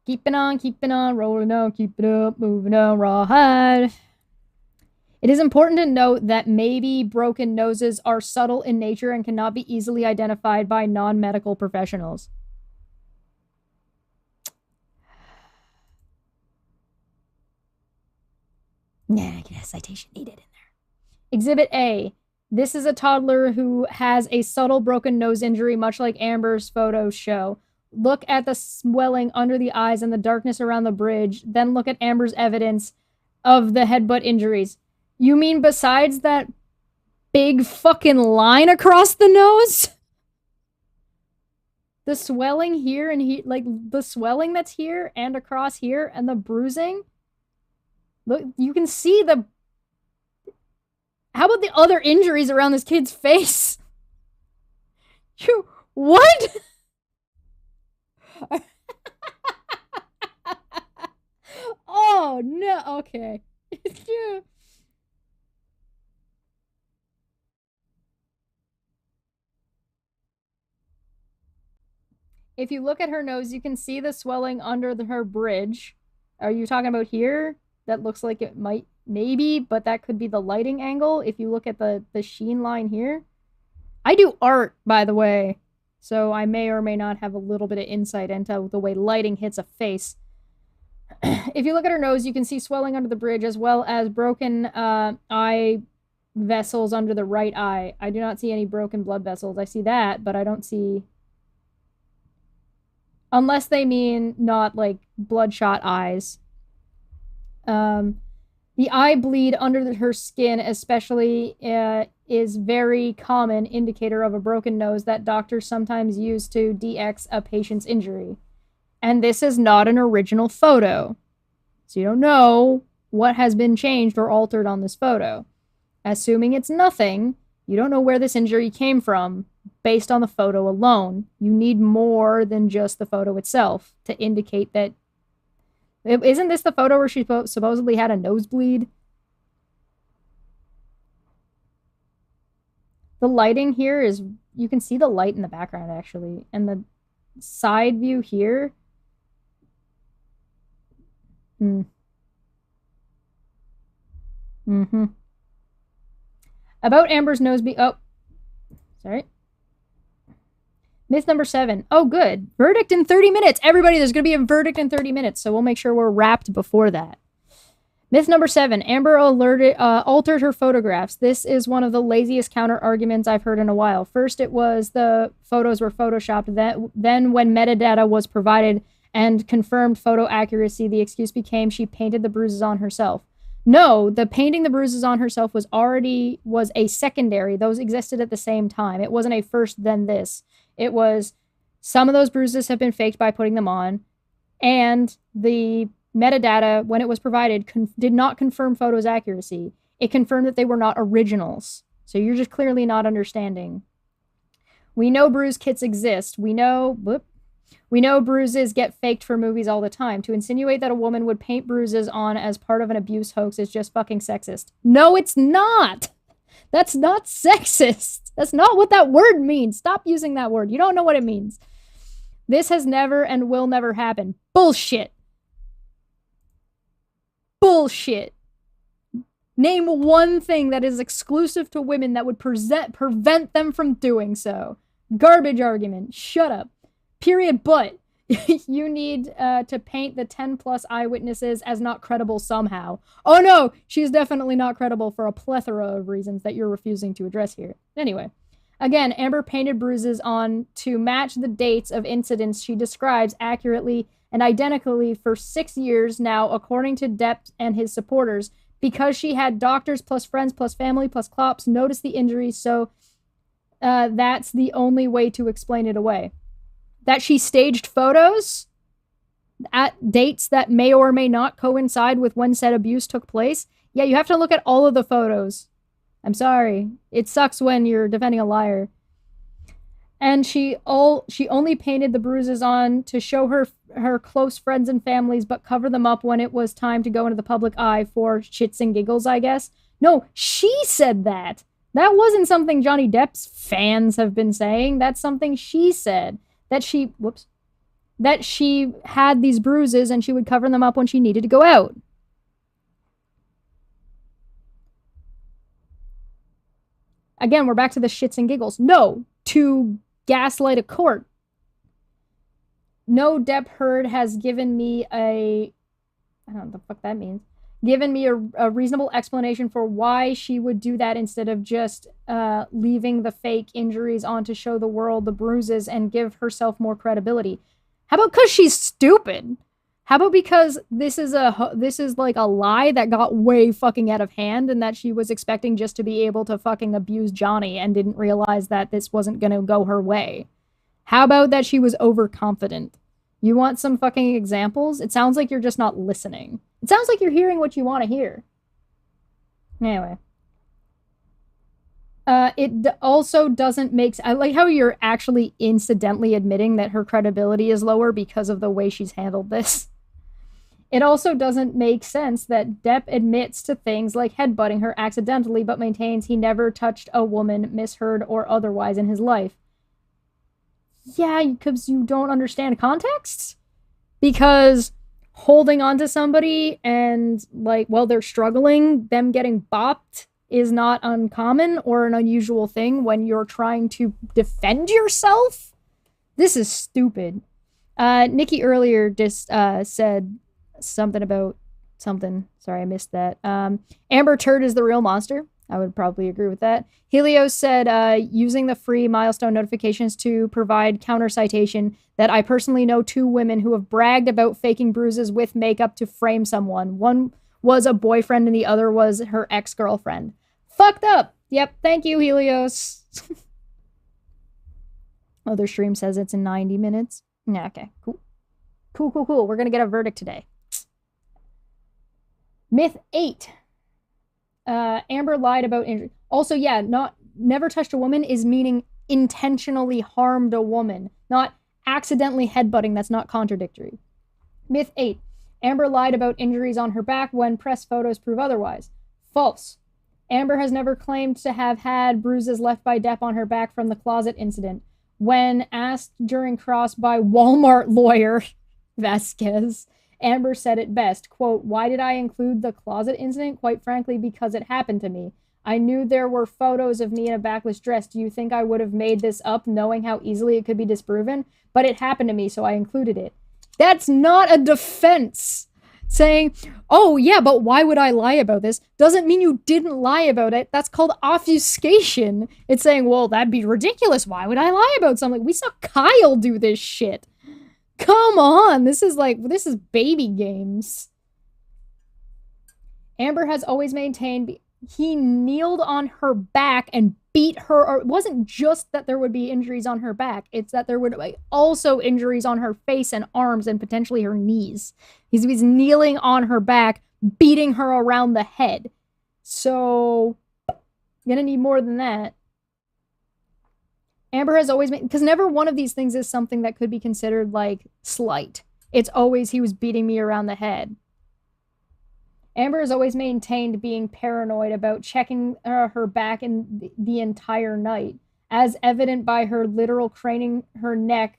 Keeping on, rolling on, keep it up, moving on, rawhide. It is important to note that maybe broken noses are subtle in nature and cannot be easily identified by non-medical professionals. Yeah, I get a citation needed in there. Exhibit A. This is a toddler who has a subtle broken nose injury, much like Amber's photos show. Look at the swelling under the eyes and the darkness around the bridge. Then look at Amber's evidence of the headbutt injuries. You mean besides that big fucking line across the nose? The swelling here and here, like the swelling that's here and across here and the bruising? Look, you can see the... How about the other injuries around this kid's face? What? Oh, no. Okay. If you look at her nose, you can see the swelling under her bridge. Are you talking about here? That looks like it might, maybe, but that could be the lighting angle. If you look at the sheen line here. I do art, by the way, so I may or may not have a little bit of insight into the way lighting hits a face. If you look at her nose, you can see swelling under the bridge as well as broken eye vessels under the right eye. I do not see any broken blood vessels. I see that, but I don't see... Unless they mean not, like, bloodshot eyes. The eye bleed under her skin especially is very common indicator of a broken nose that doctors sometimes use to DX a patient's injury. And this is not an original photo. So you don't know what has been changed or altered on this photo. Assuming it's nothing, you don't know where this injury came from based on the photo alone. You need more than just the photo itself to indicate that... Isn't this the photo where she supposedly had a nosebleed? The lighting here is... You can see the light in the background, actually. And the side view here... About Amber's nose being... Oh. Sorry. Myth number 7. Oh, good. Verdict in 30 minutes. Everybody, there's going to be a verdict in 30 minutes, so we'll make sure we're wrapped before that. Myth number 7. Amber altered her photographs. This is one of the laziest counter-arguments I've heard in a while. First, it was the photos were photoshopped. Then, when metadata was provided and confirmed photo accuracy, the excuse became she painted the bruises on herself. No, the painting the bruises on herself was a secondary. Those existed at the same time. It wasn't a first, then this. It was, some of those bruises have been faked by putting them on, and the metadata, when it was provided, did not confirm photos' accuracy. It confirmed that they were not originals. So you're just clearly not understanding. We know bruise kits exist. We know bruises get faked for movies all the time. To insinuate that a woman would paint bruises on as part of an abuse hoax is just fucking sexist. No, it's not. That's not sexist. That's not what that word means. Stop using that word. You don't know what it means. This has never and will never happen. Bullshit. Bullshit. Name one thing that is exclusive to women that would prevent them from doing so. Garbage argument. Shut up. Period. But you need to paint the 10 plus eyewitnesses as not credible somehow. Oh no, she's definitely not credible for a plethora of reasons that you're refusing to address here. Anyway, again, Amber painted bruises on to match the dates of incidents she describes accurately and identically for 6 years now, according to Depp and his supporters, because she had doctors plus friends plus family plus cops notice the injuries, so that's the only way to explain it away. That she staged photos at dates that may or may not coincide with when said abuse took place. Yeah, you have to look at all of the photos. I'm sorry. It sucks when you're defending a liar. And she only painted the bruises on to show her close friends and families, but cover them up when it was time to go into the public eye for shits and giggles, I guess. No, she said that. That wasn't something Johnny Depp's fans have been saying. That's something she said. That she had these bruises and she would cover them up when she needed to go out. Again, we're back to the shits and giggles. No, to gaslight a court. No Depp Heard has given me I don't know what the fuck that means. Given me a reasonable explanation for why she would do that instead of just leaving the fake injuries on to show the world the bruises and give herself more credibility. How about because she's stupid? How about because this is like a lie that got way fucking out of hand and that she was expecting just to be able to fucking abuse Johnny and didn't realize that this wasn't gonna go her way? How about that she was overconfident? You want some fucking examples? It sounds like you're just not listening. It sounds like you're hearing what you want to hear. Anyway. It also doesn't make... I like how you're actually incidentally admitting that her credibility is lower because of the way she's handled this. It also doesn't make sense that Depp admits to things like headbutting her accidentally, but maintains he never touched a woman, misheard, or otherwise in his life. Yeah, because you don't understand context? Because holding on to somebody and, like, while they're struggling, them getting bopped is not uncommon or an unusual thing when you're trying to defend yourself? This is stupid. Nikki earlier just said something about something. Sorry, I missed that. Amber Turd is the real monster. I would probably agree with that. Helios said, using the free milestone notifications to provide counter citation, that I personally know 2 women who have bragged about faking bruises with makeup to frame someone. One was a boyfriend and the other was her ex-girlfriend. Fucked up. Yep, thank you, Helios. Other stream says it's in 90 minutes. Yeah, okay, cool. Cool. We're gonna get a verdict today. Myth 8. Amber lied about injury. Also, yeah, never touched a woman is meaning intentionally harmed a woman, not accidentally headbutting. That's not contradictory. Myth 8. Amber lied about injuries on her back when press photos prove otherwise. False. Amber has never claimed to have had bruises left by Depp on her back from the closet incident. When asked during cross by Walmart lawyer Vasquez, Amber said it best, quote, "Why did I include the closet incident? Quite frankly, because it happened to me. I knew there were photos of me in a backless dress. Do you think I would have made this up knowing how easily it could be disproven? But it happened to me, so I included it." That's not a defense. Saying, oh yeah, but why would I lie about this? Doesn't mean you didn't lie about it. That's called obfuscation. It's saying, well, that'd be ridiculous. Why would I lie about something? We saw Kyle do this shit. Come on, this is baby games. Amber has always maintained he kneeled on her back and beat her, or it wasn't just that there would be injuries on her back, it's that there would be also injuries on her face and arms and potentially her knees. He's kneeling on her back, beating her around the head. So, gonna need more than that. Amber has always made, because never one of these things is something that could be considered like slight. It's always he was beating me around the head. Amber has always maintained being paranoid about checking her back in the entire night, as evident by her literal craning her neck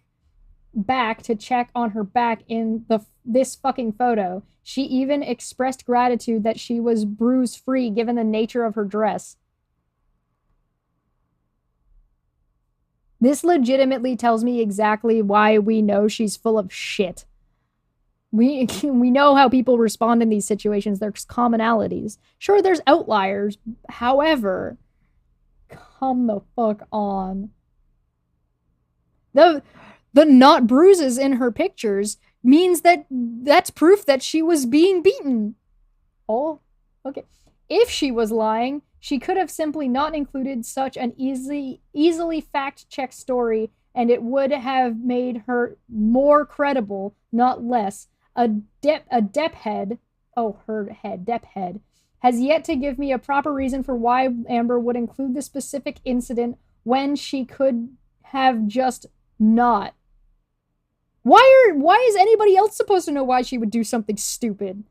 back to check on her back in this fucking photo. She even expressed gratitude that she was bruise-free given the nature of her dress. This legitimately tells me exactly why we know she's full of shit. We know how people respond in these situations. There's commonalities. Sure, there's outliers. However, come the fuck on. The not bruises in her pictures means that's proof that she was being beaten. Oh, okay. If she was lying, she could have simply not included such an easily fact-checked story, and it would have made her more credible, not less. Depp head has yet to give me a proper reason for why Amber would include the specific incident when she could have just not. Why is anybody else supposed to know why she would do something stupid?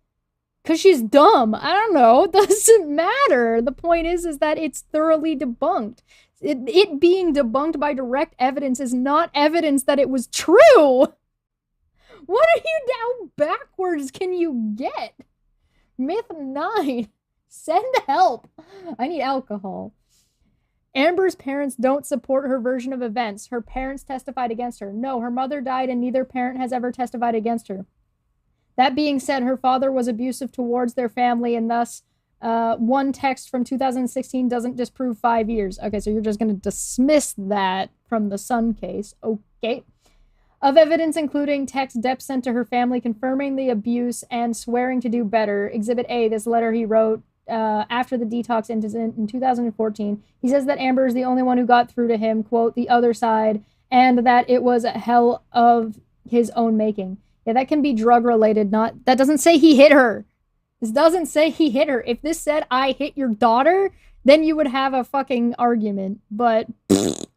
Because she's dumb. I don't know. It doesn't matter. The point is that it's thoroughly debunked. It being debunked by direct evidence is not evidence that it was true. What are you down backwards can you get? Myth 9. Send help. I need alcohol. Amber's parents don't support her version of events. Her parents testified against her. No, her mother died and neither parent has ever testified against her. That being said, her father was abusive towards their family, and thus one text from 2016 doesn't disprove 5 years. Okay, so you're just going to dismiss that from the Sun case. Okay. Of evidence including text Depp sent to her family confirming the abuse and swearing to do better. Exhibit A, this letter he wrote after the detox incident in 2014. He says that Amber is the only one who got through to him, quote, the other side, and that it was a hell of his own making. Yeah, that can be drug related, not, that doesn't say he hit her. This doesn't say he hit her. If this said I hit your daughter, then you would have a fucking argument, but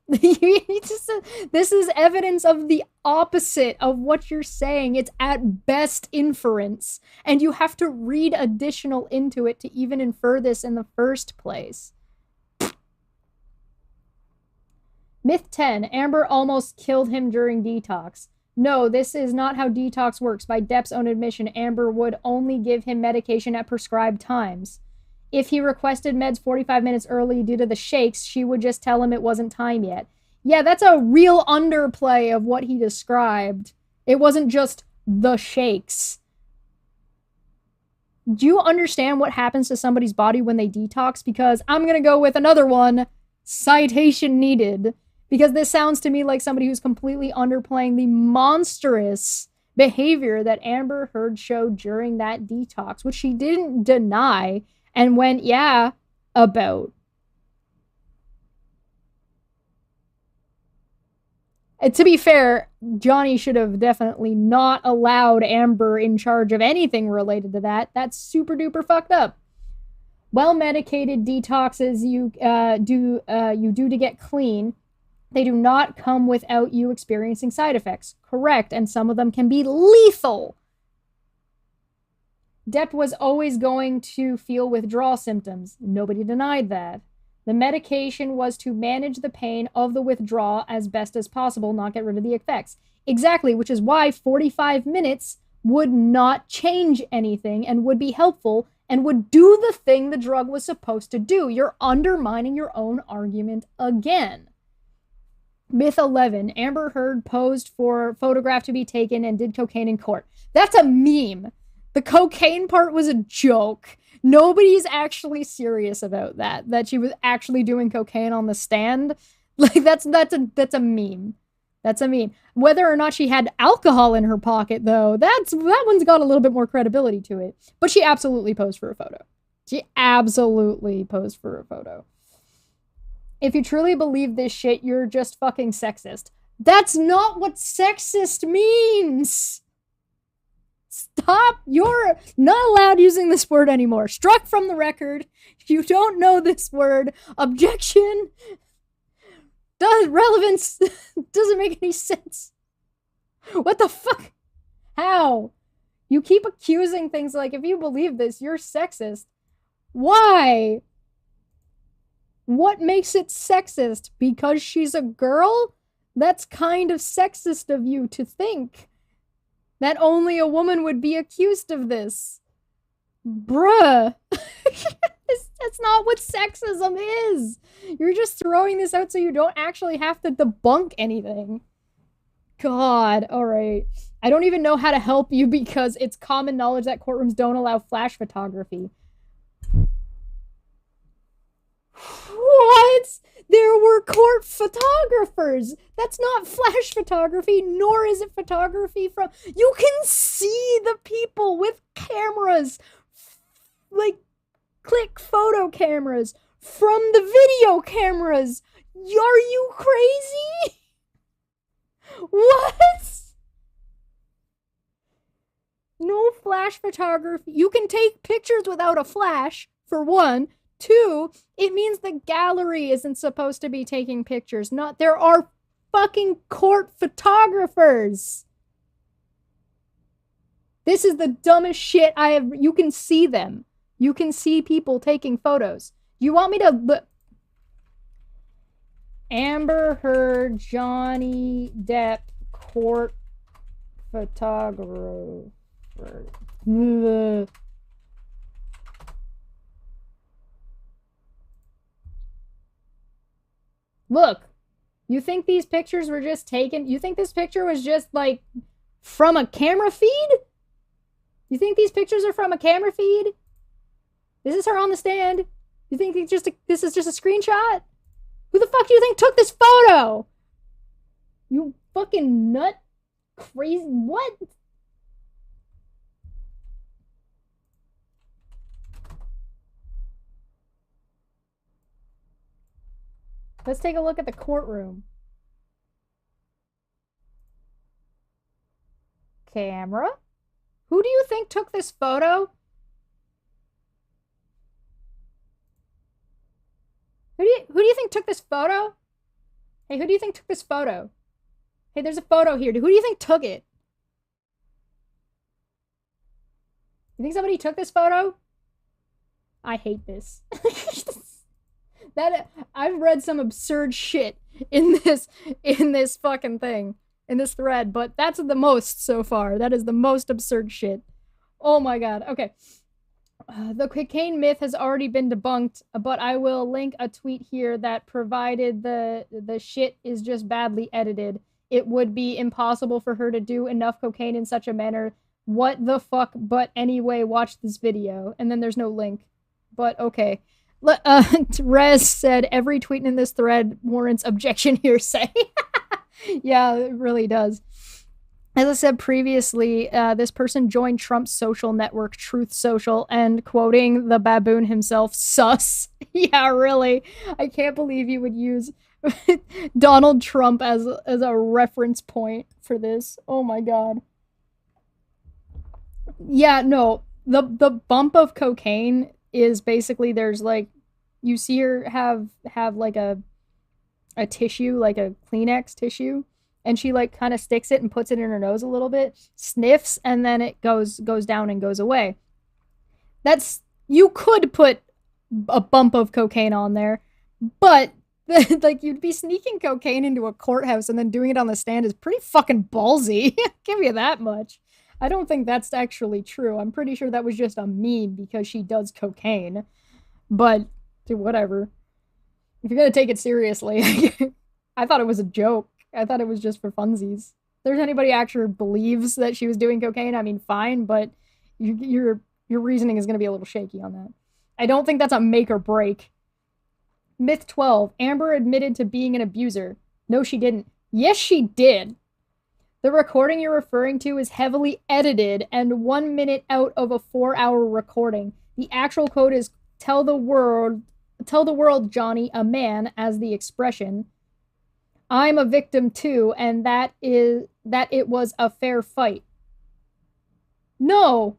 this is evidence of the opposite of what you're saying. It's at best inference, and you have to read additional into it to even infer this in the first place. Myth 10. Amber almost killed him during detox. No, this is not how detox works. By Depp's own admission, Amber would only give him medication at prescribed times. If he requested meds 45 minutes early due to the shakes, she would just tell him it wasn't time yet. Yeah, that's a real underplay of what he described. It wasn't just the shakes. Do you understand what happens to somebody's body when they detox? Because I'm going to go with another one. Citation needed. Because this sounds to me like somebody who's completely underplaying the monstrous behavior that Amber Heard showed during that detox, which she didn't deny and went, yeah, about. And to be fair, Johnny should have definitely not allowed Amber in charge of anything related to that. That's super duper fucked up. Well-medicated detoxes you do to get clean, they do not come without you experiencing side effects. Correct, and some of them can be lethal. Depp was always going to feel withdrawal symptoms. Nobody denied that. The medication was to manage the pain of the withdrawal as best as possible, not get rid of the effects. Exactly, which is why 45 minutes would not change anything and would be helpful and would do the thing the drug was supposed to do. You're undermining your own argument again. Myth 11. Amber Heard posed for a photograph to be taken and did cocaine in court. That's a meme. The cocaine part was a joke. Nobody's actually serious about that she was actually doing cocaine on the stand. Like, that's a meme. That's a meme. Whether or not she had alcohol in her pocket, though, that one's got a little bit more credibility to it. But she absolutely posed for a photo. She absolutely posed for a photo. If you truly believe this shit, you're just fucking sexist. That's not what sexist means! Stop! You're not allowed using this word anymore. Struck from the record. You don't know this word. Objection. Relevance doesn't make any sense. What the fuck? How? You keep accusing things like, if you believe this, you're sexist. Why? What makes it sexist? Because she's a girl? That's kind of sexist of you to think that only a woman would be accused of this. Bruh. That's not what sexism is. You're just throwing this out so you don't actually have to debunk anything. God, alright. I don't even know how to help you because it's common knowledge that courtrooms don't allow flash photography. What? There were court photographers. That's not flash photography, nor is it photography from... You can see the people with cameras. Like, click photo cameras from the video cameras. Are you crazy? What? No flash photography. You can take pictures without a flash, for one. Two, it means the gallery isn't supposed to be taking pictures. Not, there are fucking court photographers. This is the dumbest shit I have. You can see them. You can see people taking photos. You want me to Amber Heard, Johnny Depp, court photographer. Look, you think these pictures were just taken? You think this picture was just, like, from a camera feed? You think these pictures are from a camera feed? This is her on the stand. You think this is just a screenshot? Who the fuck do you think took this photo? You fucking nut. Crazy. What? Let's take a look at the courtroom. Camera? Who do you think took this photo? Who do you think took this photo? Hey, who do you think took this photo? Hey, there's a photo here. Who do you think took it? You think somebody took this photo? I hate this. I've read some absurd shit in this fucking thing, in this thread, but that's the most so far. That is the most absurd shit. Oh my god. Okay. The cocaine myth has already been debunked, but I will link a tweet here that provided the shit is just badly edited, it would be impossible for her to do enough cocaine in such a manner. What the fuck? But anyway, watch this video. And then there's no link. But okay. Rez said, every tweet in this thread warrants objection hearsay. Yeah, it really does. As I said previously, this person joined Trump's social network, Truth Social, and quoting the baboon himself, sus. Yeah, really. I can't believe you would use Donald Trump as a reference point for this. Oh my god. Yeah, no. The bump of cocaine is basically there's like, you see her have like a tissue, like a Kleenex tissue, and she like kind of sticks it and puts it in her nose a little bit, sniffs, and then it goes down and goes away. You could put a bump of cocaine on there, but like you'd be sneaking cocaine into a courthouse and then doing it on the stand is pretty fucking ballsy. Give you that much. I don't think that's actually true. I'm pretty sure that was just a meme because she does cocaine. But, dude, whatever. If you're gonna take it seriously, I thought it was a joke. I thought it was just for funsies. If there's anybody who actually believes that she was doing cocaine, I mean, fine, but your reasoning is gonna be a little shaky on that. I don't think that's a make or break. Myth 12. Amber admitted to being an abuser. No, she didn't. Yes, she did. The recording you're referring to is heavily edited and 1 minute out of a 4-hour recording. The actual quote is, tell the world tell the world, Johnny, a man, as the expression. I'm a victim too, and that it was a fair fight. No,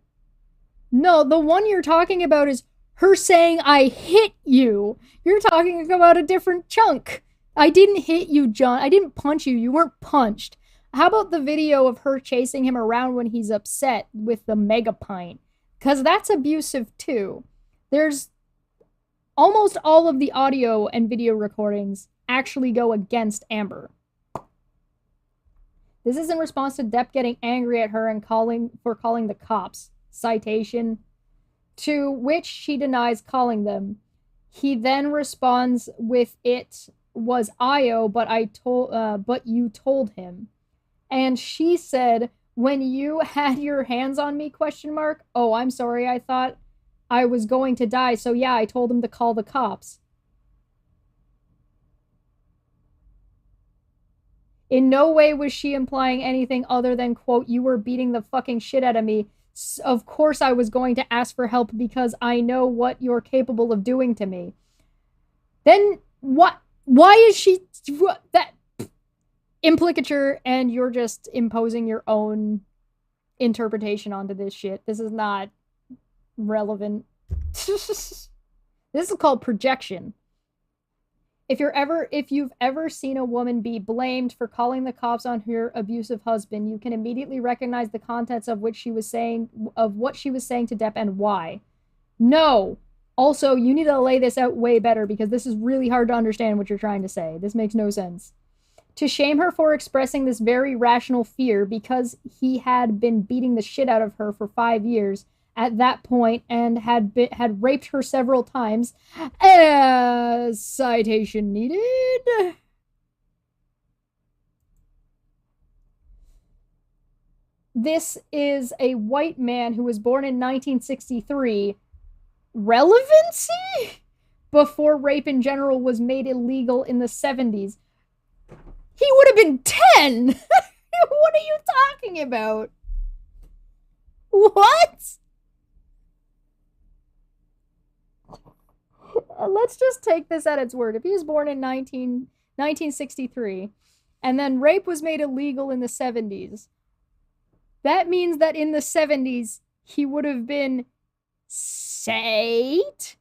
no, the one you're talking about is her saying I hit you. You're talking about a different chunk. I didn't hit you, John. I didn't punch you. You weren't punched. How about the video of her chasing him around when he's upset with the mega pint? Because that's abusive too. There's almost all of the audio and video recordings actually go against Amber. This is in response to Depp getting angry at her and calling the cops. Citation. To which she denies calling them. He then responds with, "It was Io, but you told him." And she said, "When you had your hands on me, question mark. Oh, I'm sorry, I thought I was going to die, so yeah, I told him to call the cops." In no way was she implying anything other than, quote, "You were beating the fucking shit out of me. Of course I was going to ask for help because I know what you're capable of doing to me." Then what? Why is she that implicature, and you're just imposing your own interpretation onto this shit? This is not relevant. This is called projection. If you've ever seen a woman be blamed for calling the cops on her abusive husband, you can immediately recognize the contents of what she was saying to Depp and why. No. Also, you need to lay this out way better because this is really hard to understand what you're trying to say. This makes no sense. To shame her for expressing this very rational fear because he had been beating the shit out of her for 5 years at that point and had raped her several times. Citation needed. This is a white man who was born in 1963. Relevancy? Before rape in general was made illegal in the 70s. He would have been 10! What are you talking about? What? Let's just take this at its word. If he was born in 1963, and then rape was made illegal in the 70s, that means that in the 70s, he would have been 7.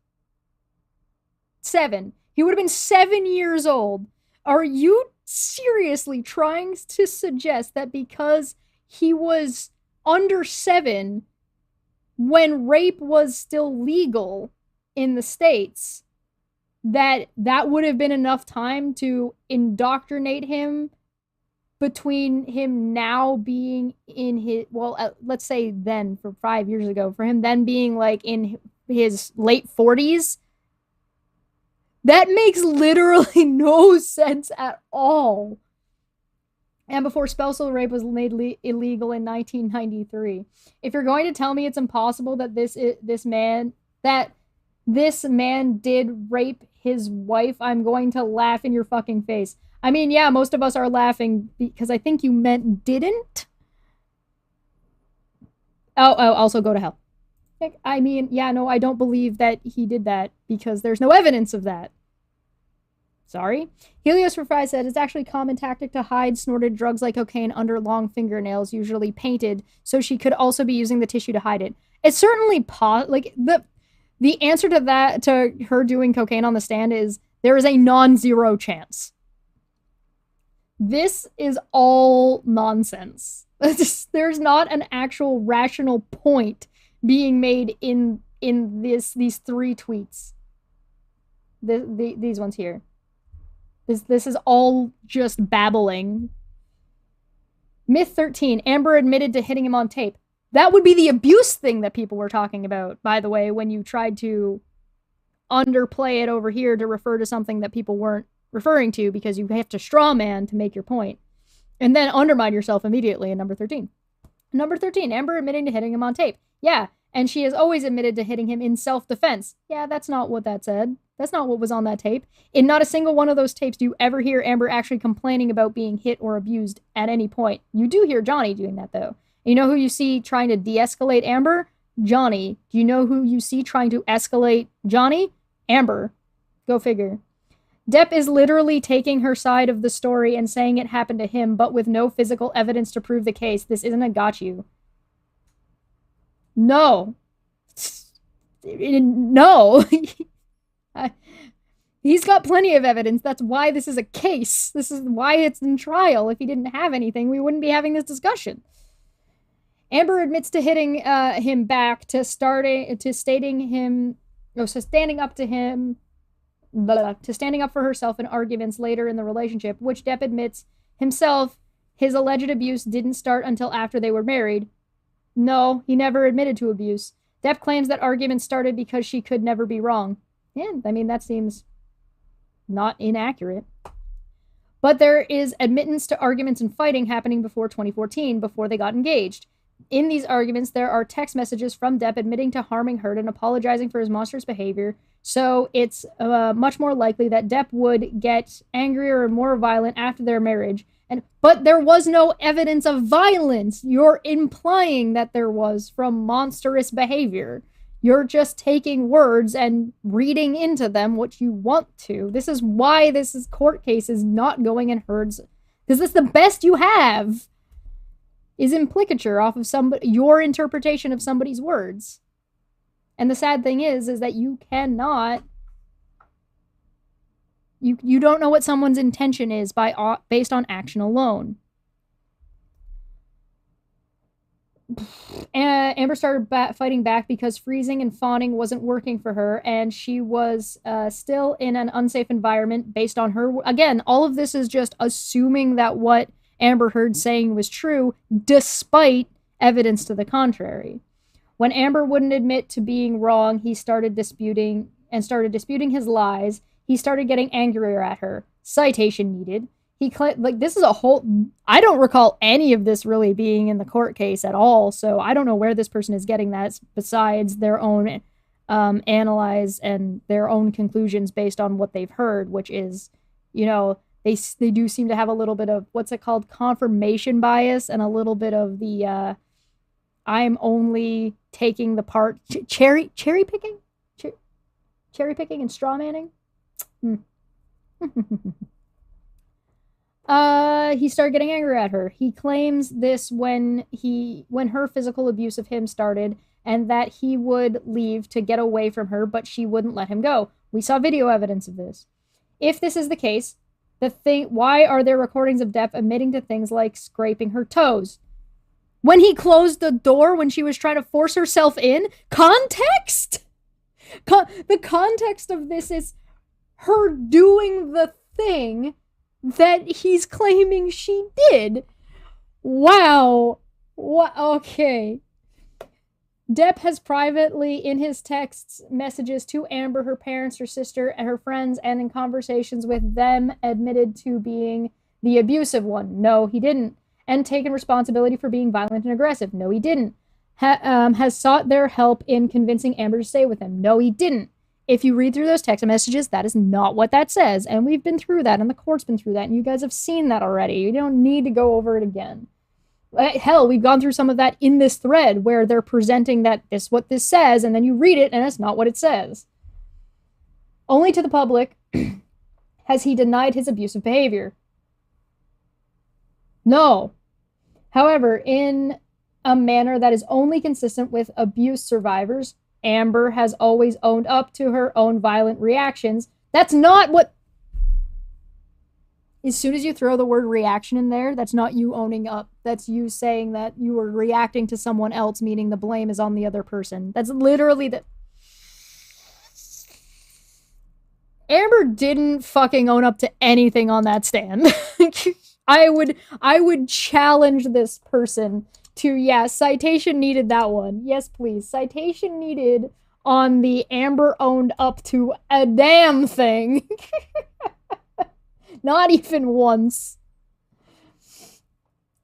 He would have been 7 years old. Are you seriously trying to suggest that because he was under 7 when rape was still legal in the States, that would have been enough time to indoctrinate him between him now being in his, well, let's say then, for 5 years ago, for him then being like in his late 40s? That makes literally no sense at all. And before spousal rape was made illegal in 1993. If you're going to tell me it's impossible that this man did rape his wife, I'm going to laugh in your fucking face. I mean, yeah, most of us are laughing because I think you meant didn't. Oh, also go to hell. I mean, yeah, no, I don't believe that he did that because there's no evidence of that. Sorry. Helios for Fry said it's actually a common tactic to hide snorted drugs like cocaine under long fingernails, usually painted, so she could also be using the tissue to hide it. It's certainly like the answer to that, to her doing cocaine on the stand, is there is a non-zero chance. This is all nonsense. There's not an actual rational point being made in these 3 tweets. These ones here. This is all just babbling. Myth 13. Amber admitted to hitting him on tape. That would be the abuse thing that people were talking about, by the way, when you tried to underplay it over here to refer to something that people weren't referring to, because you have to straw man to make your point. And then undermine yourself immediately in number 13. Number 13, Amber admitting to hitting him on tape. Yeah, and she has always admitted to hitting him in self-defense. Yeah, that's not what that said. That's not what was on that tape. In not a single one of those tapes do you ever hear Amber actually complaining about being hit or abused at any point. You do hear Johnny doing that, though. You know who you see trying to de-escalate Amber? Johnny. Do you know who you see trying to escalate Johnny? Amber. Go figure. Depp is literally taking her side of the story and saying it happened to him, but with no physical evidence to prove the case. This isn't a got you. No. No. He's got plenty of evidence. That's why this is a case. This is why it's in trial. If he didn't have anything, we wouldn't be having this discussion. Amber admits to hitting him back, to standing up to him, to standing up for herself in arguments later in the relationship, which Depp admits himself his alleged abuse didn't start until after they were married. No, he never admitted to abuse. Depp claims that arguments started because she could never be wrong. Yeah, I mean, that seems not inaccurate. But there is admittance to arguments and fighting happening before 2014, before they got engaged. In these arguments, there are text messages from Depp admitting to harming her and apologizing for his monstrous behavior, so it's much more likely that Depp would get angrier and more violent after their marriage. But there was no evidence of violence. You're implying that there was from monstrous behavior. You're just taking words and reading into them what you want to. This is why this court case is not going in herds. Because it's the best you have. Is implicature off of your interpretation of somebody's words. And the sad thing is that you cannot. You don't know what someone's intention is based on action alone. Amber started fighting back because freezing and fawning wasn't working for her, and she was still in an unsafe environment based on her. Again, all of this is just assuming that what Amber Heard saying was true, despite evidence to the contrary. When Amber wouldn't admit to being wrong, he started disputing his lies. He started getting angrier at her. Citation needed. He claimed, this is a whole. I don't recall any of this really being in the court case at all, so I don't know where this person is getting that besides their own analyze and their own conclusions based on what they've heard, which is, they do seem to have a little bit of, what's it called, confirmation bias, and a little bit of the I'm only taking the part cherry picking and straw manning. He started getting angry at her. He claims this when her physical abuse of him started, and that he would leave to get away from her, but she wouldn't let him go. We saw video evidence of this. If this is the case, why are there recordings of Depp admitting to things like scraping her toes? When he closed the door when she was trying to force herself in? Context? The context of this is her doing the thing that he's claiming she did. Wow. Okay. Depp has privately, in his texts, messages to Amber, her parents, her sister, and her friends, and in conversations with them, admitted to being the abusive one. No, he didn't. And taken responsibility for being violent and aggressive. No, he didn't. Has sought their help in convincing Amber to stay with him. No, he didn't. If you read through those text messages, that is not what that says. And we've been through that, and the court's been through that, and you guys have seen that already. You don't need to go over it again. Hell, we've gone through some of that in this thread, where they're presenting that this is what this says, and then you read it, and it's not what it says. Only to the public has he denied his abusive behavior. No. However, in a manner that is only consistent with abuse survivors, Amber has always owned up to her own violent reactions. That's not what... As soon as you throw the word reaction in there, that's not you owning up. That's you saying that you were reacting to someone else, meaning the blame is on the other person. That's literally the... Amber didn't fucking own up to anything on that stand. I would challenge this person to, yeah, citation needed that one. Yes, please. Citation needed on the Amber owned up to a damn thing. Not even once.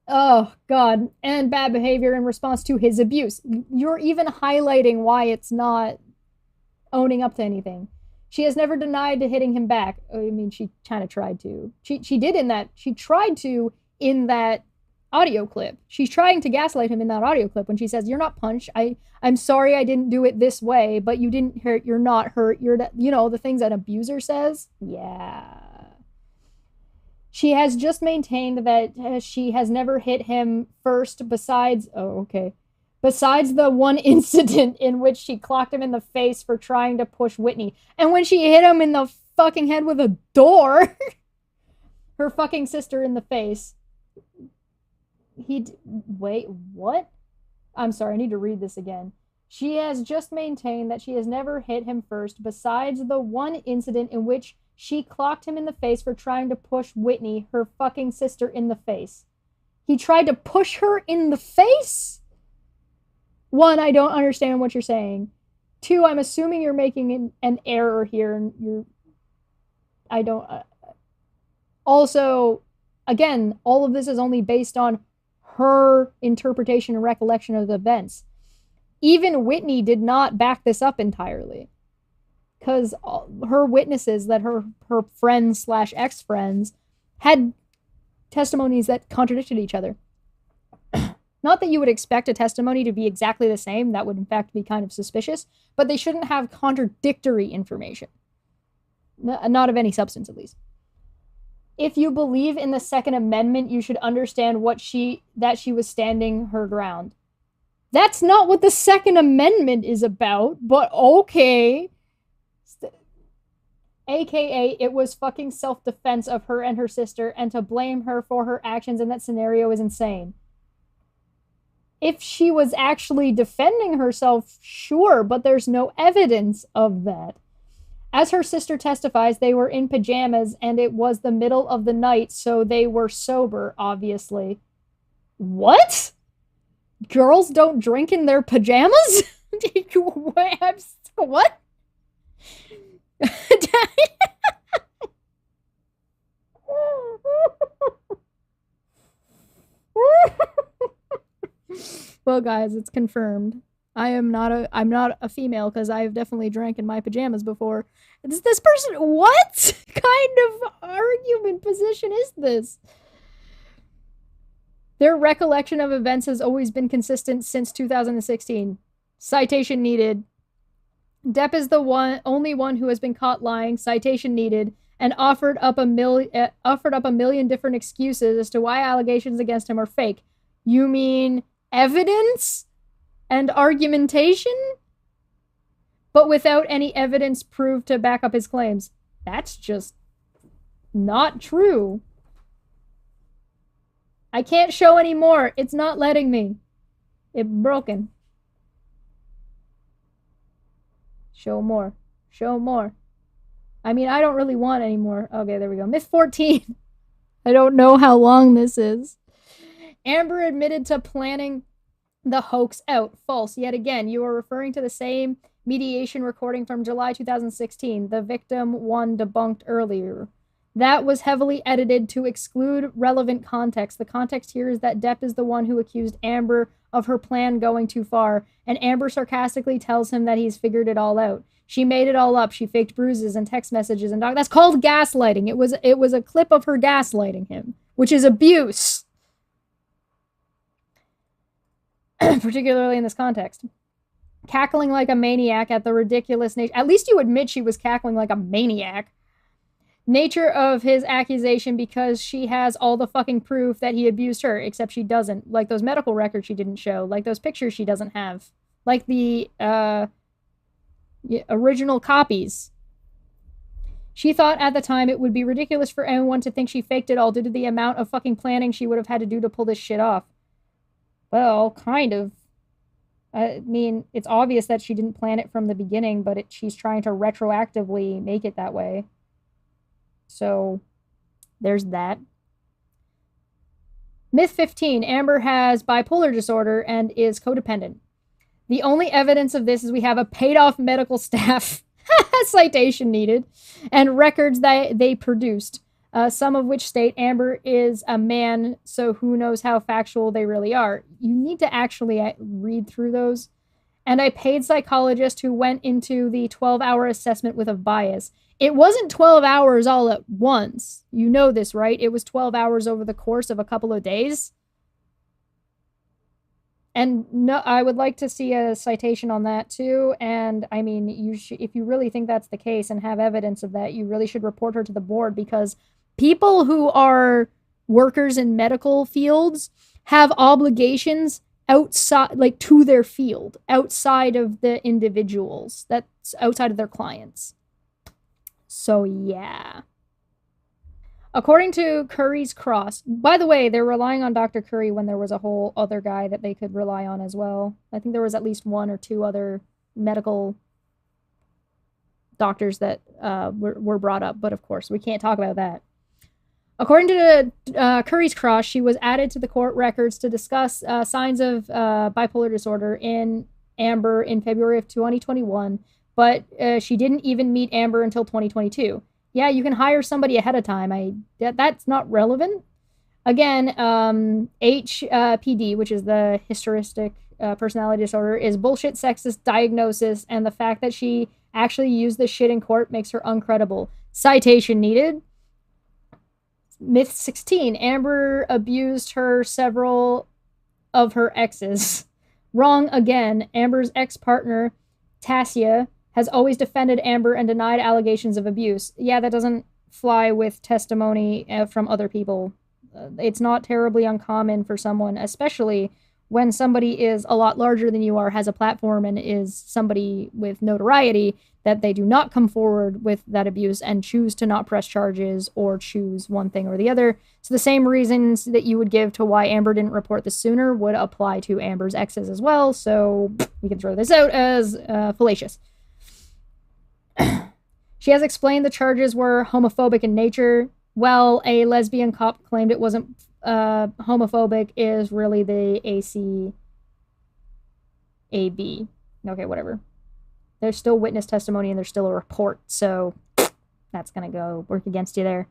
Oh, God. And bad behavior in response to his abuse. You're even highlighting why it's not owning up to anything. She has never denied to hitting him back. I mean, she kind of tried to. She did in that. She tried to in that audio clip. She's trying to gaslight him in that audio clip when she says, "You're not punched. I'm sorry I didn't do it this way, but you didn't hurt. You're not hurt. You're the things an abuser says." Yeah. She has just maintained that she has never hit him first besides the one incident in which she clocked him in the face for trying to push Whitney. And when she hit him in the fucking head with a door, her fucking sister in the face. Wait, what? I'm sorry, I need to read this again. She has just maintained that she has never hit him first besides the one incident in which she clocked him in the face for trying to push Whitney, her fucking sister, in the face. He tried to push her in the face? One, I don't understand what you're saying. Two, I'm assuming you're making an error here, and also, again, all of this is only based on her interpretation and recollection of the events. Even Whitney did not back this up entirely, because her witnesses, that her friends / ex-friends, had testimonies that contradicted each other. Not that you would expect a testimony to be exactly the same. That would, in fact, be kind of suspicious. But they shouldn't have contradictory information. Not of any substance, at least. If you believe in the Second Amendment, you should understand that she was standing her ground. That's not what the Second Amendment is about, but okay. AKA, it was fucking self-defense of her and her sister, and to blame her for her actions in that scenario is insane. If she was actually defending herself, sure, but there's no evidence of that. As her sister testifies, they were in pajamas and it was the middle of the night, so they were sober, obviously. What? Girls don't drink in their pajamas? What? Well, guys, it's confirmed. I'm not a female, because I've definitely drank in my pajamas before. This person, what kind of argument position is this? Their recollection of events has always been consistent since 2016. Citation needed. Depp is the only one who has been caught lying. Citation needed. And offered up a million different excuses as to why allegations against him are fake. You mean evidence and argumentation? But without any evidence proved to back up his claims. That's just not true. I can't show any more. It's not letting me. It's broken. Show more. Show more. I mean, I don't really want any more. Okay, there we go. Myth 14. I don't know how long this is. Amber admitted to planning the hoax out. False. Yet again, you are referring to the same mediation recording from July 2016. The victim one debunked earlier. That was heavily edited to exclude relevant context. The context here is that Depp is the one who accused Amber of her plan going too far, and Amber sarcastically tells him that he's figured it all out. She made it all up. She faked bruises and text messages and that's called gaslighting. It was a clip of her gaslighting him, which is abuse. Particularly in this context. Cackling like a maniac at the ridiculous nature. At least you admit she was cackling like a maniac. Nature of his accusation, because she has all the fucking proof that he abused her, except she doesn't. Like those medical records she didn't show. Like those pictures she doesn't have. Like the original copies. She thought at the time it would be ridiculous for anyone to think she faked it all due to the amount of fucking planning she would have had to do to pull this shit off. Well, kind of. I mean, it's obvious that she didn't plan it from the beginning, but she's trying to retroactively make it that way. So, there's that. Myth 15. Amber has bipolar disorder and is codependent. The only evidence of this is we have a paid-off medical staff citation needed and records that they produced. Some of which state Amber is a man, so who knows how factual they really are. You need to actually read through those. And a paid psychologist who went into the 12-hour assessment with a bias. It wasn't 12 hours all at once. You know this, right? It was 12 hours over the course of a couple of days. And no, I would like to see a citation on that too. And I mean, if you really think that's the case and have evidence of that, you really should report her to the board, because people who are workers in medical fields have obligations outside, like to their field, outside of the individuals, that's outside of their clients. So yeah. According to Curry's Cross, by the way, they're relying on Dr. Curry when there was a whole other guy that they could rely on as well. I think there was at least one or two other medical doctors that were brought up, but of course, we can't talk about that. According to Curry's Cross, she was added to the court records to discuss signs of bipolar disorder in Amber in February of 2021, but she didn't even meet Amber until 2022. Yeah, you can hire somebody ahead of time. That's not relevant. Again, HPD, which is the heuristic personality disorder, is bullshit sexist diagnosis, and the fact that she actually used this shit in court makes her uncredible. Citation needed. Myth 16. Amber abused several of her exes. Wrong again. Amber's ex-partner, Tassia, has always defended Amber and denied allegations of abuse. Yeah, that doesn't fly with testimony from other people. It's not terribly uncommon for someone, especially when somebody is a lot larger than you are, has a platform, and is somebody with notoriety, that they do not come forward with that abuse and choose to not press charges or choose one thing or the other. So the same reasons that you would give to why Amber didn't report this sooner would apply to Amber's exes as well. So we can throw this out as fallacious. She has explained the charges were homophobic in nature. Well, a lesbian cop claimed it wasn't homophobic, is really the ACAB. Okay, whatever. There's still witness testimony and there's still a report, so that's going to go work against you there.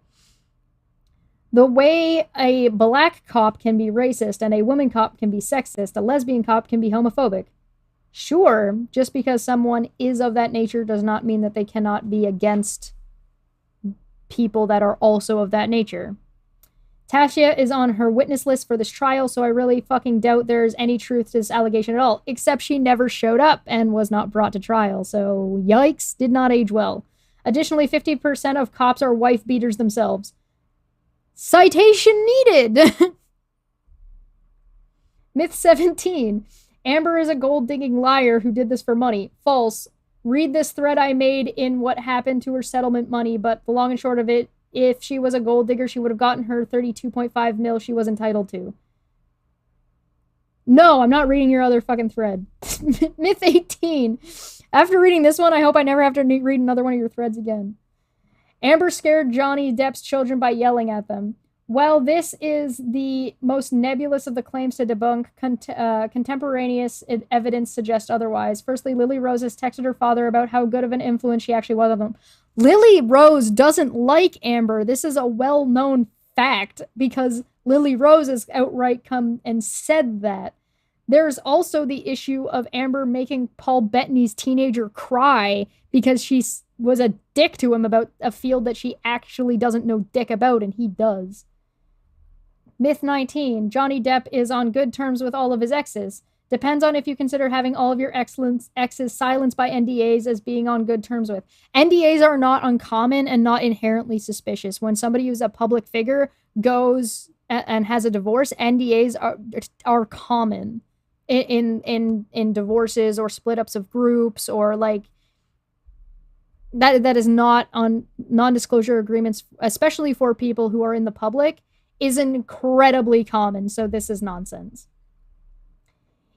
The way a black cop can be racist and a woman cop can be sexist, a lesbian cop can be homophobic. Sure, just because someone is of that nature does not mean that they cannot be against people that are also of that nature. Tassia is on her witness list for this trial, so I really fucking doubt there's any truth to this allegation at all, except she never showed up and was not brought to trial, so yikes, did not age well. Additionally, 50% of cops are wife beaters themselves. Citation needed! Myth 17. Amber is a gold-digging liar who did this for money. False. Read this thread I made in what happened to her settlement money, but the long and short of it, if she was a gold digger, she would have gotten her 32.5 mil she was entitled to. No, I'm not reading your other fucking thread. Myth 18. After reading this one, I hope I never have to read another one of your threads again. Amber scared Johnny Depp's children by yelling at them. Well, this is the most nebulous of the claims to debunk. Contemporaneous evidence suggests otherwise. Firstly, Lily Rose has texted her father about how good of an influence she actually was on them. Lily Rose doesn't like Amber. This is a well-known fact because Lily Rose has outright come and said that. There's also the issue of Amber making Paul Bettany's teenager cry because she was a dick to him about a field that she actually doesn't know dick about, and he does. Myth 19. Johnny Depp is on good terms with all of his exes. Depends on if you consider having all of your exes silenced by NDAs as being on good terms with. NDAs are not uncommon and not inherently suspicious. When somebody who's a public figure goes and has a divorce, NDAs are common in divorces or split ups of groups, or like that is not on non-disclosure agreements, especially for people who are in the public, is incredibly common, so this is nonsense.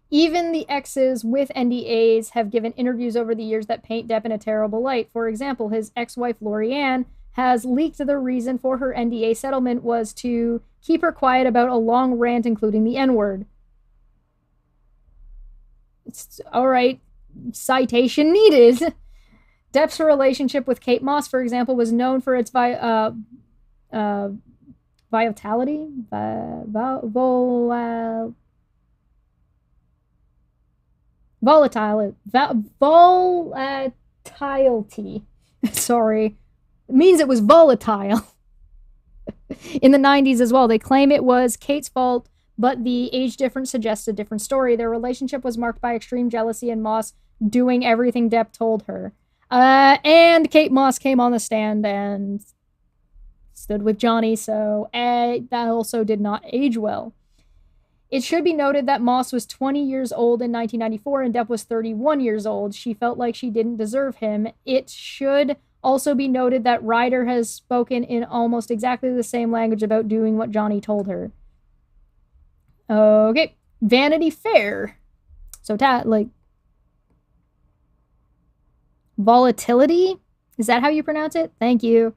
Even the exes with NDAs have given interviews over the years that paint Depp in a terrible light. For example, his ex-wife Lorianne has leaked the reason for her NDA settlement was to keep her quiet about a long rant including the N-word. All right, citation needed. Depp's relationship with Kate Moss, for example, was known for its vitality, volatility. Sorry, it means it was volatile. In the 90s as well, they claim it was Kate's fault but the age difference suggests a different story. Their relationship was marked by extreme jealousy and Moss doing everything Depp told her. And Kate Moss came on the stand and stood with Johnny, so that also did not age well. It should be noted that Moss was 20 years old in 1994 and Depp was 31 years old. She felt like she didn't deserve him. It should also be noted that Ryder has spoken in almost exactly the same language about doing what Johnny told her. Okay, Vanity Fair. So, volatility? Is that how you pronounce it? Thank you.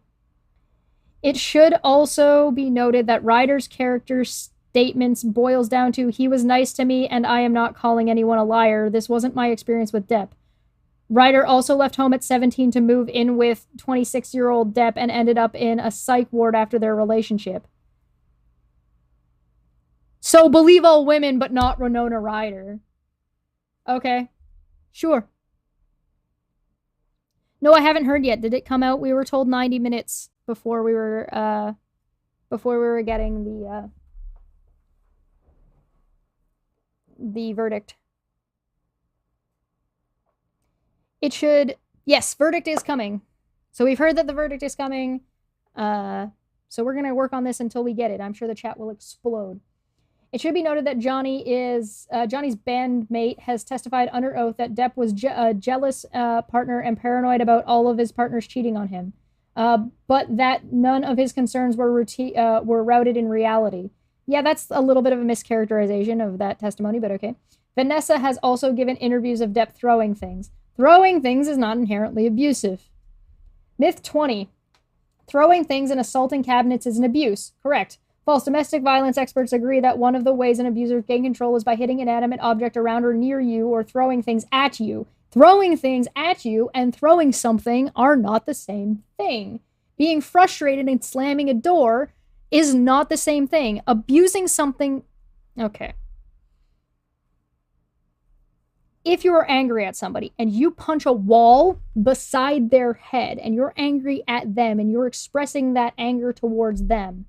It should also be noted that Ryder's character statements boils down to, he was nice to me and I am not calling anyone a liar. This wasn't my experience with Depp. Ryder also left home at 17 to move in with 26-year-old Depp and ended up in a psych ward after their relationship. So believe all women, but not Winona Ryder. Okay. Sure. No, I haven't heard yet. Did it come out? We were told 90 minutes before we were getting the verdict. It should... Yes, verdict is coming. So we've heard that the verdict is coming. So we're going to work on this until we get it. I'm sure the chat will explode. It should be noted that Johnny's bandmate has testified under oath that Depp was a jealous partner and paranoid about all of his partners cheating on him, but that none of his concerns were routed in reality. Yeah, that's a little bit of a mischaracterization of that testimony, but okay. Vanessa has also given interviews of Depp throwing things. Throwing things is not inherently abusive. Myth 20. Throwing things and assaulting cabinets is an abuse. Correct. False. Domestic violence experts agree that one of the ways an abuser gain control is by hitting an inanimate object around or near you or throwing things at you. Throwing things at you and throwing something are not the same thing. Being frustrated and slamming a door is not the same thing. Abusing something... Okay. If you are angry at somebody and you punch a wall beside their head and you're angry at them and you're expressing that anger towards them,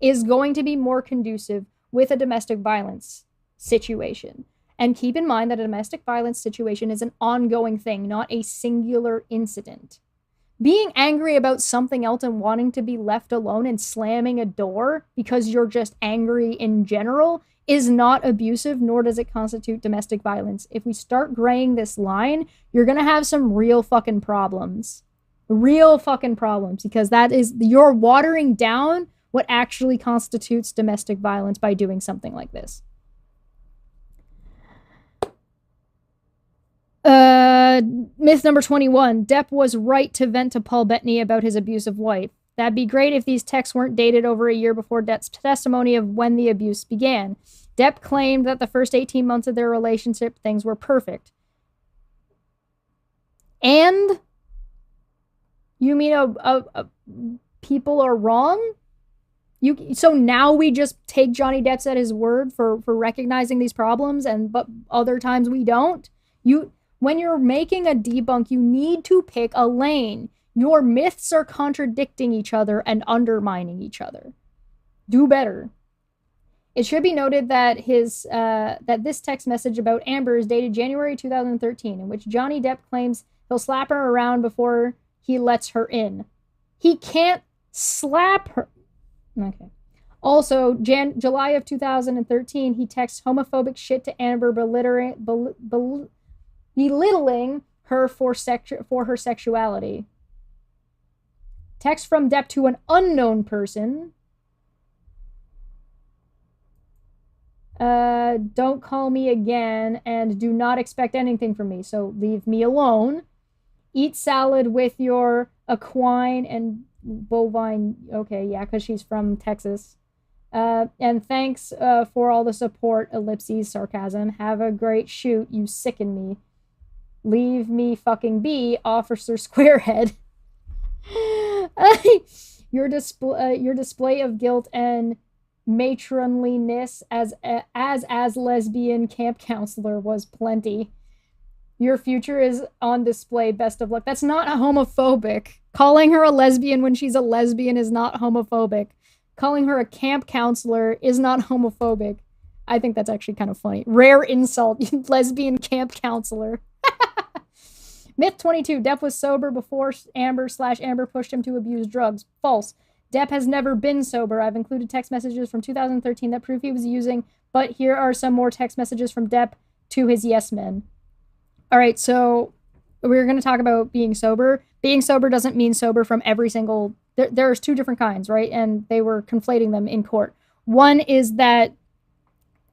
is going to be more conducive with a domestic violence situation. And keep in mind that a domestic violence situation is an ongoing thing, not a singular incident. Being angry about something else and wanting to be left alone and slamming a door because you're just angry in general is not abusive, nor does it constitute domestic violence. If we start graying this line, you're gonna have some real fucking problems. Real fucking problems, because that is, you're watering down what actually constitutes domestic violence by doing something like this. Myth number 21. Depp was right to vent to Paul Bettany about his abusive wife. That'd be great if these texts weren't dated over a year before Depp's testimony of when the abuse began. Depp claimed that the first 18 months of their relationship, things were perfect. And? You mean people are wrong? So now we just take Johnny Depp at his word for recognizing these problems, but other times we don't? When you're making a debunk, you need to pick a lane. Your myths are contradicting each other and undermining each other. Do better. It should be noted that that this text message about Amber is dated January 2013, in which Johnny Depp claims he'll slap her around before he lets her in. He can't slap her. Okay. Also, July of 2013, he texts homophobic shit to Amber, belittling her for her sexuality. Text from Depp to an unknown person. Don't call me again and do not expect anything from me, so leave me alone. Eat salad with your equine and bovine. Okay, yeah, because she's from Texas. And thanks for all the support, ellipses, sarcasm. Have a great shoot, you sicken me. Leave me fucking be, Officer Squarehead. Your display of guilt and matronliness as lesbian camp counselor was plenty. Your future is on display. Best of luck. That's not homophobic. Calling her a lesbian when she's a lesbian is not homophobic. Calling her a camp counselor is not homophobic. I think that's actually kind of funny. Rare insult, lesbian camp counselor. Myth 22, Depp was sober before Amber pushed him to abuse drugs. False. Depp has never been sober. I've included text messages from 2013 that prove he was using, but here are some more text messages from Depp to his yes men. All right, so we're going to talk about being sober. Being sober doesn't mean sober from every single... There's two different kinds, right? And they were conflating them in court. One is that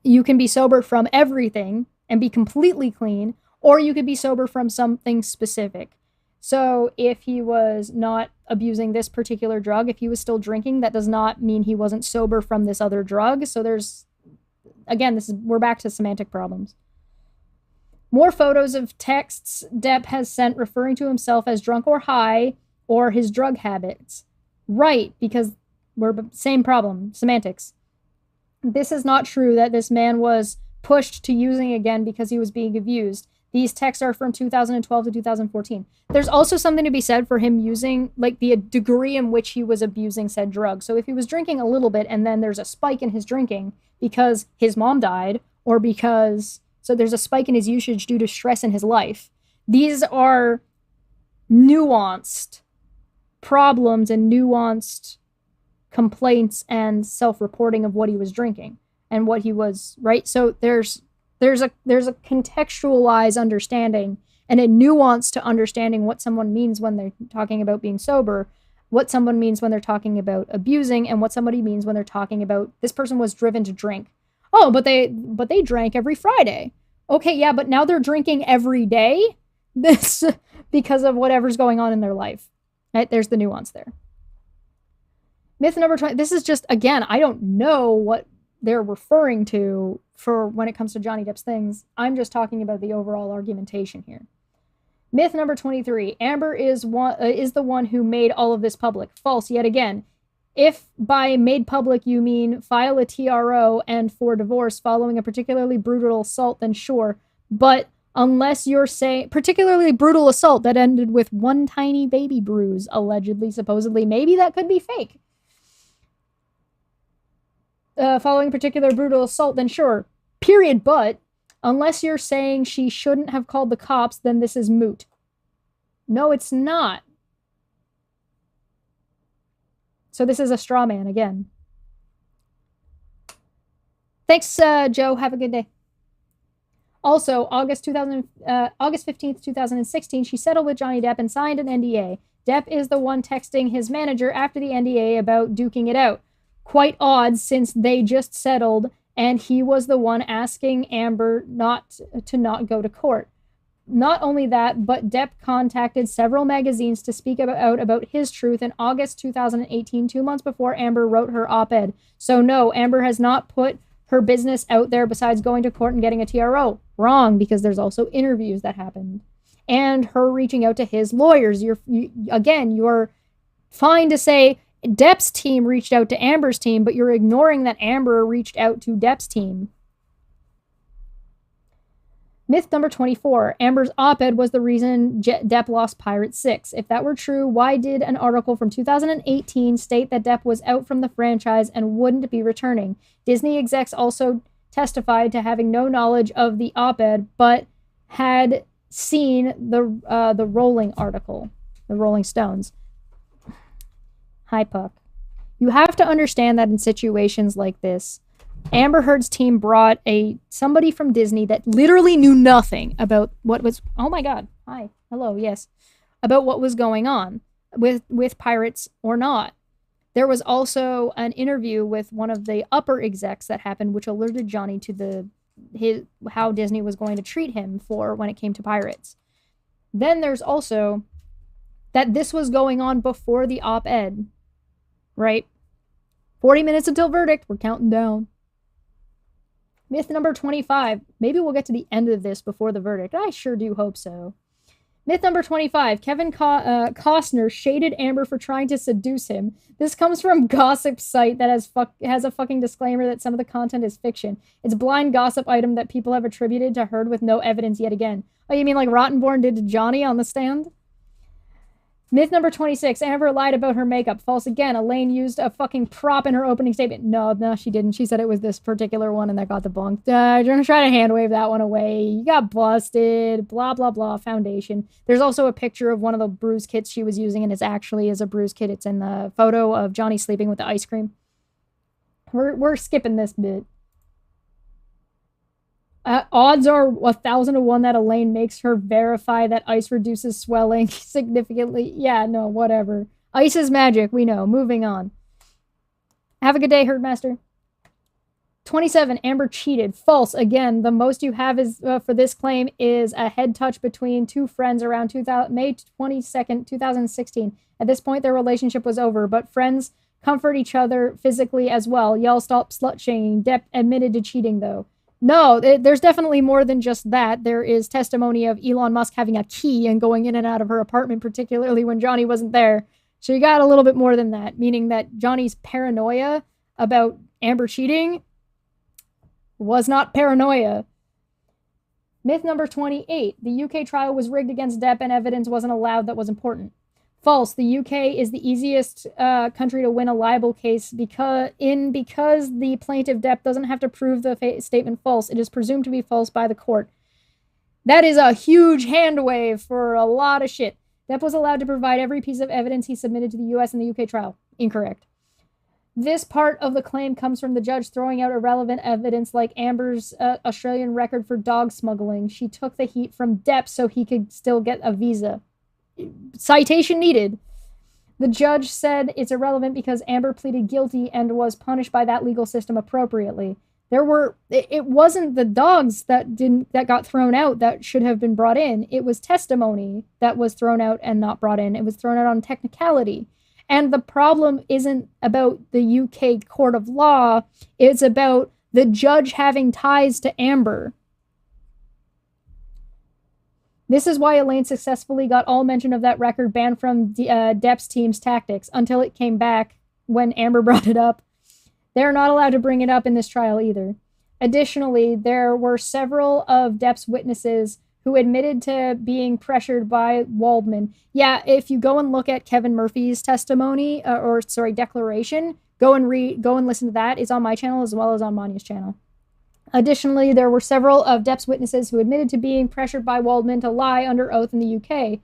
you can be sober from everything and be completely clean, or you could be sober from something specific. So if he was not abusing this particular drug, if he was still drinking, that does not mean he wasn't sober from this other drug. So there's, again, we're back to semantic problems. More photos of texts Depp has sent referring to himself as drunk or high or his drug habits. Right, because we're same problem, semantics. This is not true that this man was pushed to using again because he was being abused. These texts are from 2012 to 2014. There's also something to be said for him using, like, the degree in which he was abusing said drug. So if he was drinking a little bit and then there's a spike in his drinking because his mom died or because... So there's a spike in his usage due to stress in his life. These are nuanced problems and nuanced complaints and self-reporting of what he was drinking and what he was, right? So there's a contextualized understanding and a nuance to understanding what someone means when they're talking about being sober, what someone means when they're talking about abusing, and what somebody means when they're talking about this person was driven to drink. Oh, but they drank every Friday. Okay, yeah, but now they're drinking every day. This because of whatever's going on in their life. Right? There's the nuance there. Myth number 20. This is just, again, I don't know what they're referring to for when it comes to Johnny Depp's things. I'm just talking about the overall argumentation here. Myth number 23. Amber is the one who made all of this public. False yet again. If by made public you mean file a TRO and for divorce following a particularly brutal assault, then sure. But unless you're saying particularly brutal assault that ended with one tiny baby bruise, allegedly, supposedly, maybe that could be fake. Following a particular brutal assault, then sure. Period. But unless you're saying she shouldn't have called the cops, then this is moot. No, it's not. So this is a straw man again. Thanks, Joe. Have a good day. Also, August 15th, 2016, she settled with Johnny Depp and signed an NDA. Depp is the one texting his manager after the NDA about duking it out. Quite odd since they just settled and he was the one asking Amber not go to court. Not only that, but Depp contacted several magazines to speak about his truth in August 2018, 2 months before Amber wrote her op-ed. So no, Amber has not put her business out there besides going to court and getting a TRO. Wrong, because there's also interviews that happened. And her reaching out to his lawyers. You're fine to say Depp's team reached out to Amber's team, but you're ignoring that Amber reached out to Depp's team. Myth number 24. Amber's op-ed was the reason Depp lost Pirate 6. If that were true, why did an article from 2018 state that Depp was out from the franchise and wouldn't be returning? Disney execs also testified to having no knowledge of the op-ed, but had seen the Rolling article, the Rolling Stones. Hi, Puck. You have to understand that in situations like this, Amber Heard's team brought somebody from Disney that literally knew nothing about what was... Oh my God. Hi. Hello. Yes. About what was going on with Pirates or not. There was also an interview with one of the upper execs that happened, which alerted Johnny to how Disney was going to treat him for when it came to Pirates. Then there's also that this was going on before the op-ed, right? 40 minutes until verdict. We're counting down. Myth number 25. Maybe we'll get to the end of this before the verdict. I sure do hope so. Myth number 25. Kevin Costner shaded Amber for trying to seduce him. This comes from gossip site that has a fucking disclaimer that some of the content is fiction. It's blind gossip item that people have attributed to Heard with no evidence yet again. Oh, you mean like Rottenborn did to Johnny on the stand? Myth number 26. Amber lied about her makeup. False again. Elaine used a fucking prop in her opening statement. No, she didn't. She said it was this particular one and that got debunked. You're going to try to hand wave that one away. You got busted. Blah, blah, blah. Foundation. There's also a picture of one of the bruise kits she was using, and it's actually a bruise kit. It's in the photo of Johnny sleeping with the ice cream. We're skipping this bit. Odds are 1,000 to 1 that Elaine makes her verify that ice reduces swelling significantly. Yeah, no, whatever. Ice is magic, we know. Moving on. Have a good day, Herdmaster. 27. Amber cheated. False. Again, the most you have is for this claim is a head touch between two friends around May 22nd, 2016. At this point, their relationship was over, but friends comfort each other physically as well. Y'all stop slut-shaming. Depp admitted to cheating, though. No, there's definitely more than just that. There is testimony of Elon Musk having a key and going in and out of her apartment, particularly when Johnny wasn't there. So you got a little bit more than that, meaning that Johnny's paranoia about Amber cheating was not paranoia. Myth number 28. The UK trial was rigged against Depp and evidence wasn't allowed that was important. False. The UK is the easiest country to win a libel case because the plaintiff Depp doesn't have to prove the statement false. It is presumed to be false by the court. That is a huge hand wave for a lot of shit. Depp was allowed to provide every piece of evidence he submitted to the US and the UK trial. Incorrect. This part of the claim comes from the judge throwing out irrelevant evidence like Amber's Australian record for dog smuggling. She took the heat from Depp so he could still get a visa. Citation needed. The judge said it's irrelevant because Amber pleaded guilty and was punished by that legal system appropriately. It wasn't the dogs that got thrown out that should have been brought in. It was testimony that was thrown out and not brought in. It was thrown out on technicality. And the problem isn't about the UK court of law. It's about the judge having ties to Amber. This is why Elaine successfully got all mention of that record banned from Depp's team's tactics until it came back when Amber brought it up. They're not allowed to bring it up in this trial either. Additionally, there were several of Depp's witnesses who admitted to being pressured by Waldman. Yeah, if you go and look at Kevin Murphy's testimony, declaration, go and listen to that. It's on my channel as well as on Manya's channel. Additionally, there were several of Depp's witnesses who admitted to being pressured by Waldman to lie under oath in the UK.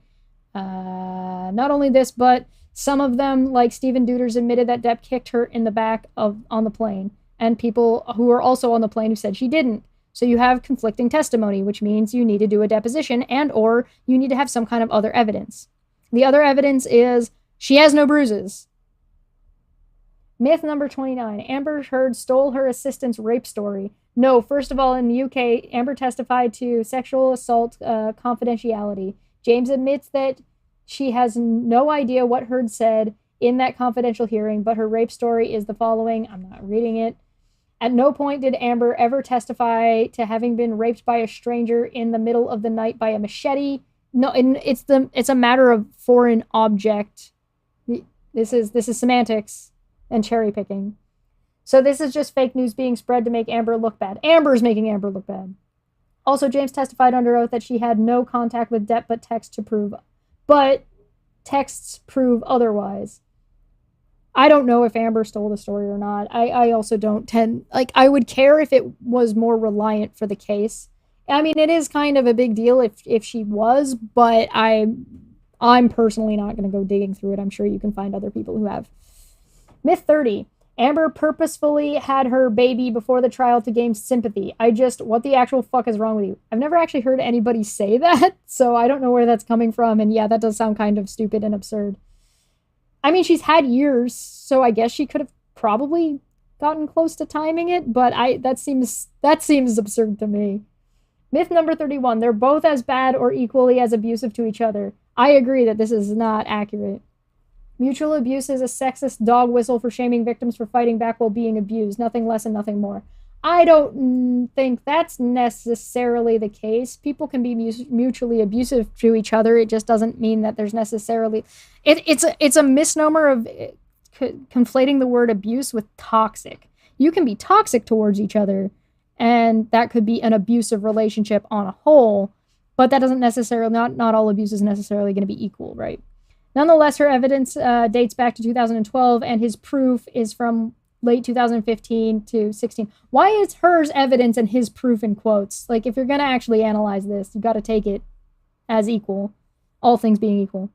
Not only this, but some of them, like Stephen Duders, admitted that Depp kicked her in the back on the plane, and people who were also on the plane who said she didn't. So you have conflicting testimony, which means you need to do a deposition and or you need to have some kind of other evidence. The other evidence is she has no bruises. Myth number 29. Amber Heard stole her assistant's rape story. No, first of all, in the UK, Amber testified to sexual assault confidentiality. James admits that she has no idea what Heard said in that confidential hearing, but her rape story is the following. I'm not reading it. At no point did Amber ever testify to having been raped by a stranger in the middle of the night by a machete. No, it's a matter of foreign object. This is semantics and cherry picking. So this is just fake news being spread to make Amber look bad. Amber's making Amber look bad. Also, James testified under oath that she had no contact with Depp but texts prove otherwise. I don't know if Amber stole the story or not. I also don't I would care if it was more reliant for the case. I mean, it is kind of a big deal if she was, but I'm personally not going to go digging through it. I'm sure you can find other people who have. Myth 30. Amber purposefully had her baby before the trial to gain sympathy. What the actual fuck is wrong with you? I've never actually heard anybody say that, so I don't know where that's coming from, and yeah, that does sound kind of stupid and absurd. I mean, she's had years, so I guess she could have probably gotten close to timing it, but that seems absurd to me. Myth number 31. They're both as bad or equally as abusive to each other. I agree that this is not accurate. Mutual abuse is a sexist dog whistle for shaming victims for fighting back while being abused. Nothing less and nothing more. I don't think that's necessarily the case. People can be mutually abusive to each other. It just doesn't mean that there's necessarily... It's a misnomer of conflating the word abuse with toxic. You can be toxic towards each other, and that could be an abusive relationship on a whole, but that doesn't necessarily... Not all abuse is necessarily going to be equal, right? Nonetheless, her evidence dates back to 2012, and his proof is from late 2015 to 16. Why is hers evidence and his proof in quotes? Like, if you're going to actually analyze this, you got to take it as equal, all things being equal.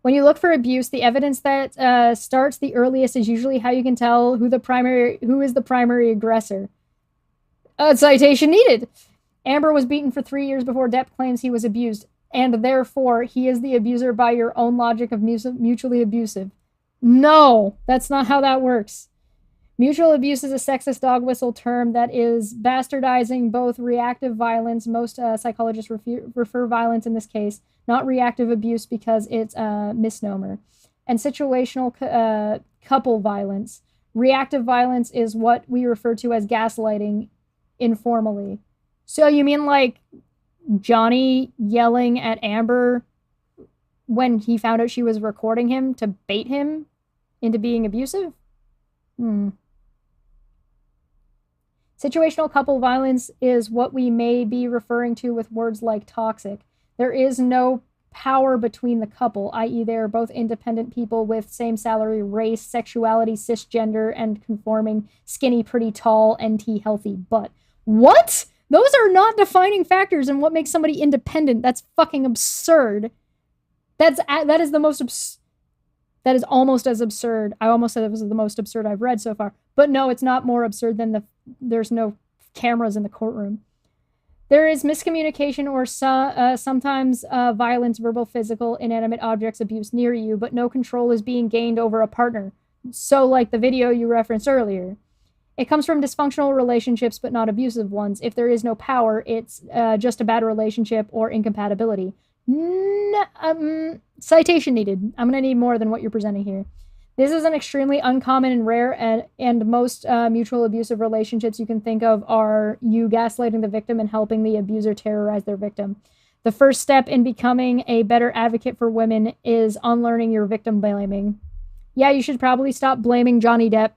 When you look for abuse, the evidence that starts the earliest is usually how you can tell who is the primary aggressor. Citation needed. Amber was beaten for 3 years before Depp claims he was abused, and therefore he is the abuser by your own logic of mutually abusive. No, that's not how that works. Mutual abuse is a sexist dog whistle term that is bastardizing both reactive violence, most psychologists refer violence in this case, not reactive abuse because it's a misnomer, and situational couple violence. Reactive violence is what we refer to as gaslighting informally. So you mean like Johnny yelling at Amber when he found out she was recording him to bait him into being abusive? Situational couple violence is what we may be referring to with words like toxic. There is no power between the couple, i.e. they are both independent people with same salary, race, sexuality, cisgender, and conforming, skinny, pretty, tall, NT, healthy, butt. What? Those are not defining factors in what makes somebody independent. That's fucking absurd. That is almost as absurd. I almost said it was the most absurd I've read so far. But no, it's not more absurd than there's no cameras in the courtroom. There is miscommunication or sometimes violence, verbal, physical, inanimate objects abuse near you, but no control is being gained over a partner. So like the video you referenced earlier. It comes from dysfunctional relationships, but not abusive ones. If there is no power, it's just a bad relationship or incompatibility. Citation needed. I'm going to need more than what you're presenting here. This is an extremely uncommon and rare, and most mutual abusive relationships you can think of are you gaslighting the victim and helping the abuser terrorize their victim. The first step in becoming a better advocate for women is unlearning your victim blaming. Yeah, you should probably stop blaming Johnny Depp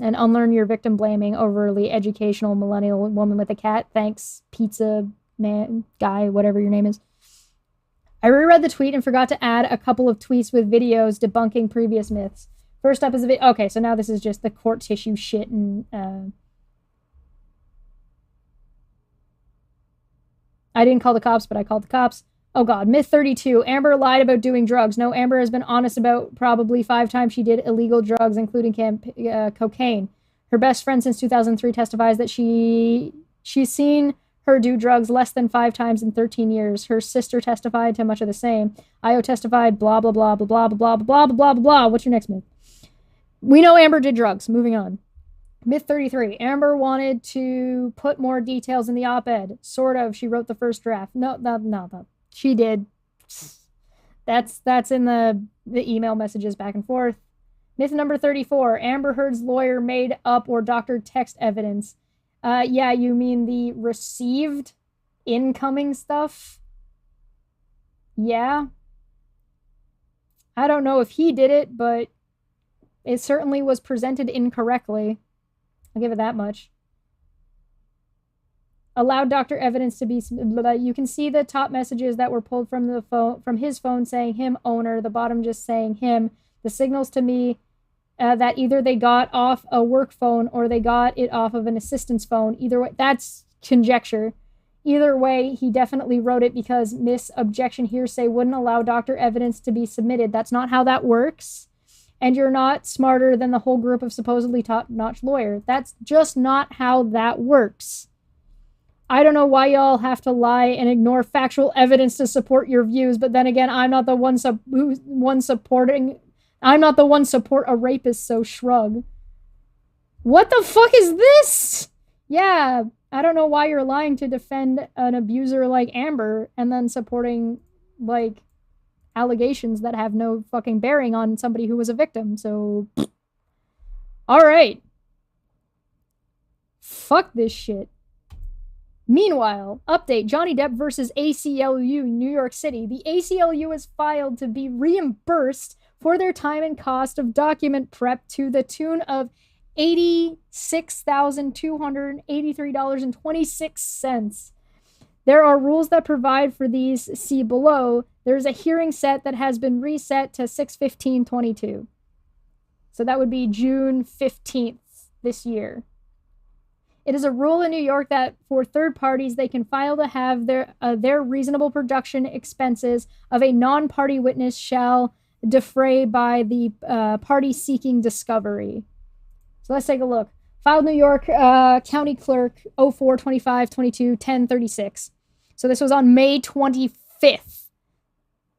and unlearn your victim blaming, overly educational millennial woman with a cat. Thanks, pizza man, guy, whatever your name is. I reread the tweet and forgot to add a couple of tweets with videos debunking previous myths. First up is a video. Okay, so now this is just the court tissue shit and I didn't call the cops, but I called the cops. Oh god, myth 32. Amber lied about doing drugs. No, Amber has been honest about probably 5 times she did illegal drugs, including cocaine. Her best friend since 2003 testifies that she's seen her do drugs less than 5 times in 13 years. Her sister testified to much of the same. Io testified, blah, blah, blah, blah, blah, blah, blah, blah, blah, blah, blah. What's your next myth? We know Amber did drugs. Moving on. Myth 33. Amber wanted to put more details in the op-ed. Sort of. She wrote the first draft. No. She did. That's in the email messages back and forth. Myth number 34. Amber Heard's lawyer made up or doctored text evidence. Yeah, you mean the received incoming stuff? Yeah. I don't know if he did it, but it certainly was presented incorrectly. I'll give it that much. Allowed doctor evidence to be... You can see the top messages that were pulled from the phone, from his phone saying him owner, the bottom just saying him. The signals to me that either they got off a work phone or they got it off of an assistant's phone. Either way, that's conjecture. Either way, he definitely wrote it because objection hearsay wouldn't allow doctor evidence to be submitted. That's not how that works. And you're not smarter than the whole group of supposedly top-notch lawyers. That's just not how that works. I don't know why y'all have to lie and ignore factual evidence to support your views, but then again, I'm not the one support a rapist, so shrug. What the fuck is this? Yeah, I don't know why you're lying to defend an abuser like Amber and then supporting, like, allegations that have no fucking bearing on somebody who was a victim, so... Alright. Fuck this shit. Meanwhile, update, Johnny Depp versus ACLU, New York City. The ACLU has filed to be reimbursed for their time and cost of document prep to the tune of $86,283.26. There are rules that provide for these. See below. There's a hearing set that has been reset to 6/15/22. So that would be June 15th this year. It is a rule in New York that for third parties, they can file to have their reasonable production expenses of a non-party witness shall defray by the party seeking discovery. So let's take a look. Filed New York County Clerk 04/25/22/1036. So this was on May 25th.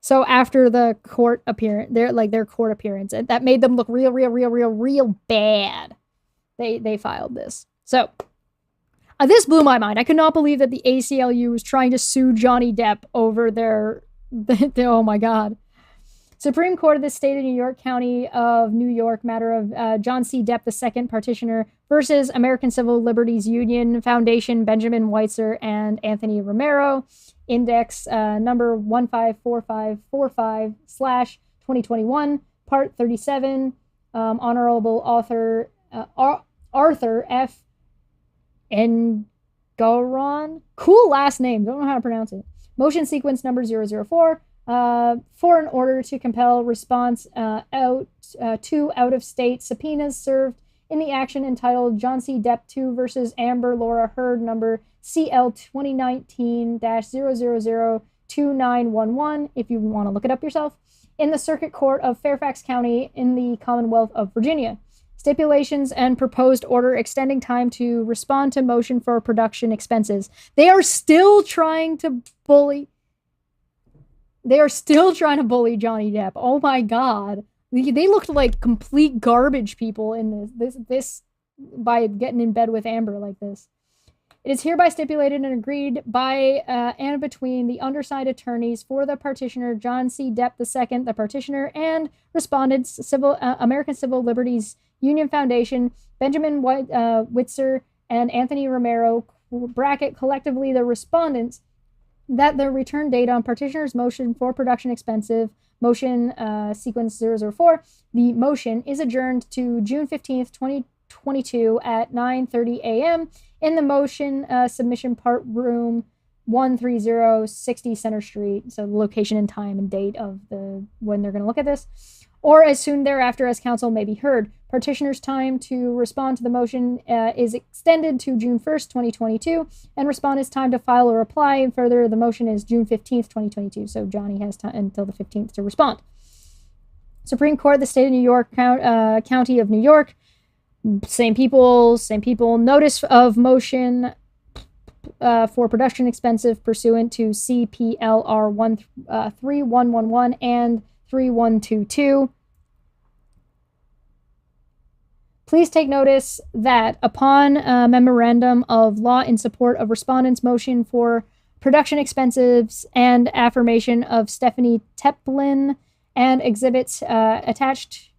So after the court appearance, their court appearance, that made them look real bad. They filed this. So this blew my mind. I could not believe that the ACLU was trying to sue Johnny Depp over oh my God. Supreme Court of the State of New York, County of New York, matter of John C. Depp II, petitioner, versus American Civil Liberties Union Foundation, Benjamin Weitzer and Anthony Romero, index number 154545/2021, part 37, Honorable Arthur F. Engoron. Cool last name. Don't know how to pronounce it. Motion sequence number 004. For an order to compel response to out-of-state subpoenas served in the action entitled John C. Depp II versus Amber Laura Heard, number CL 2019-0002911, if you want to look it up yourself, in the Circuit Court of Fairfax County in the Commonwealth of Virginia. Stipulations and proposed order extending time to respond to motion for production expenses. They are still trying to bully Johnny Depp. Oh my God. They looked like complete garbage people in this by getting in bed with Amber like this. It is hereby stipulated and agreed by and between the undersigned attorneys for the petitioner John C. Depp II, the petitioner, and respondents, American Civil Liberties Union Foundation, Benjamin Weitzer and Anthony Romero, bracket collectively the respondents, that the return date on petitioner's motion for production expensive, motion sequence 004, the motion is adjourned to June 15th, 2022 at 9:30 a.m. in the motion submission part room 13060 Center Street. So the location and time and date of when they're going to look at this. Or as soon thereafter as counsel may be heard. Petitioner's time to respond to the motion is extended to June 1st, 2022, and respondent's time to file a reply. And further, the motion is June 15th, 2022, so Johnny has time until the 15th to respond. Supreme Court of the State of New York, County of New York, same people, notice of motion for production expensive pursuant to CPLR 3111 and 3122. Please take notice that upon memorandum of law in support of respondent's motion for production expenses and affirmation of Stephanie Teplin and exhibits attached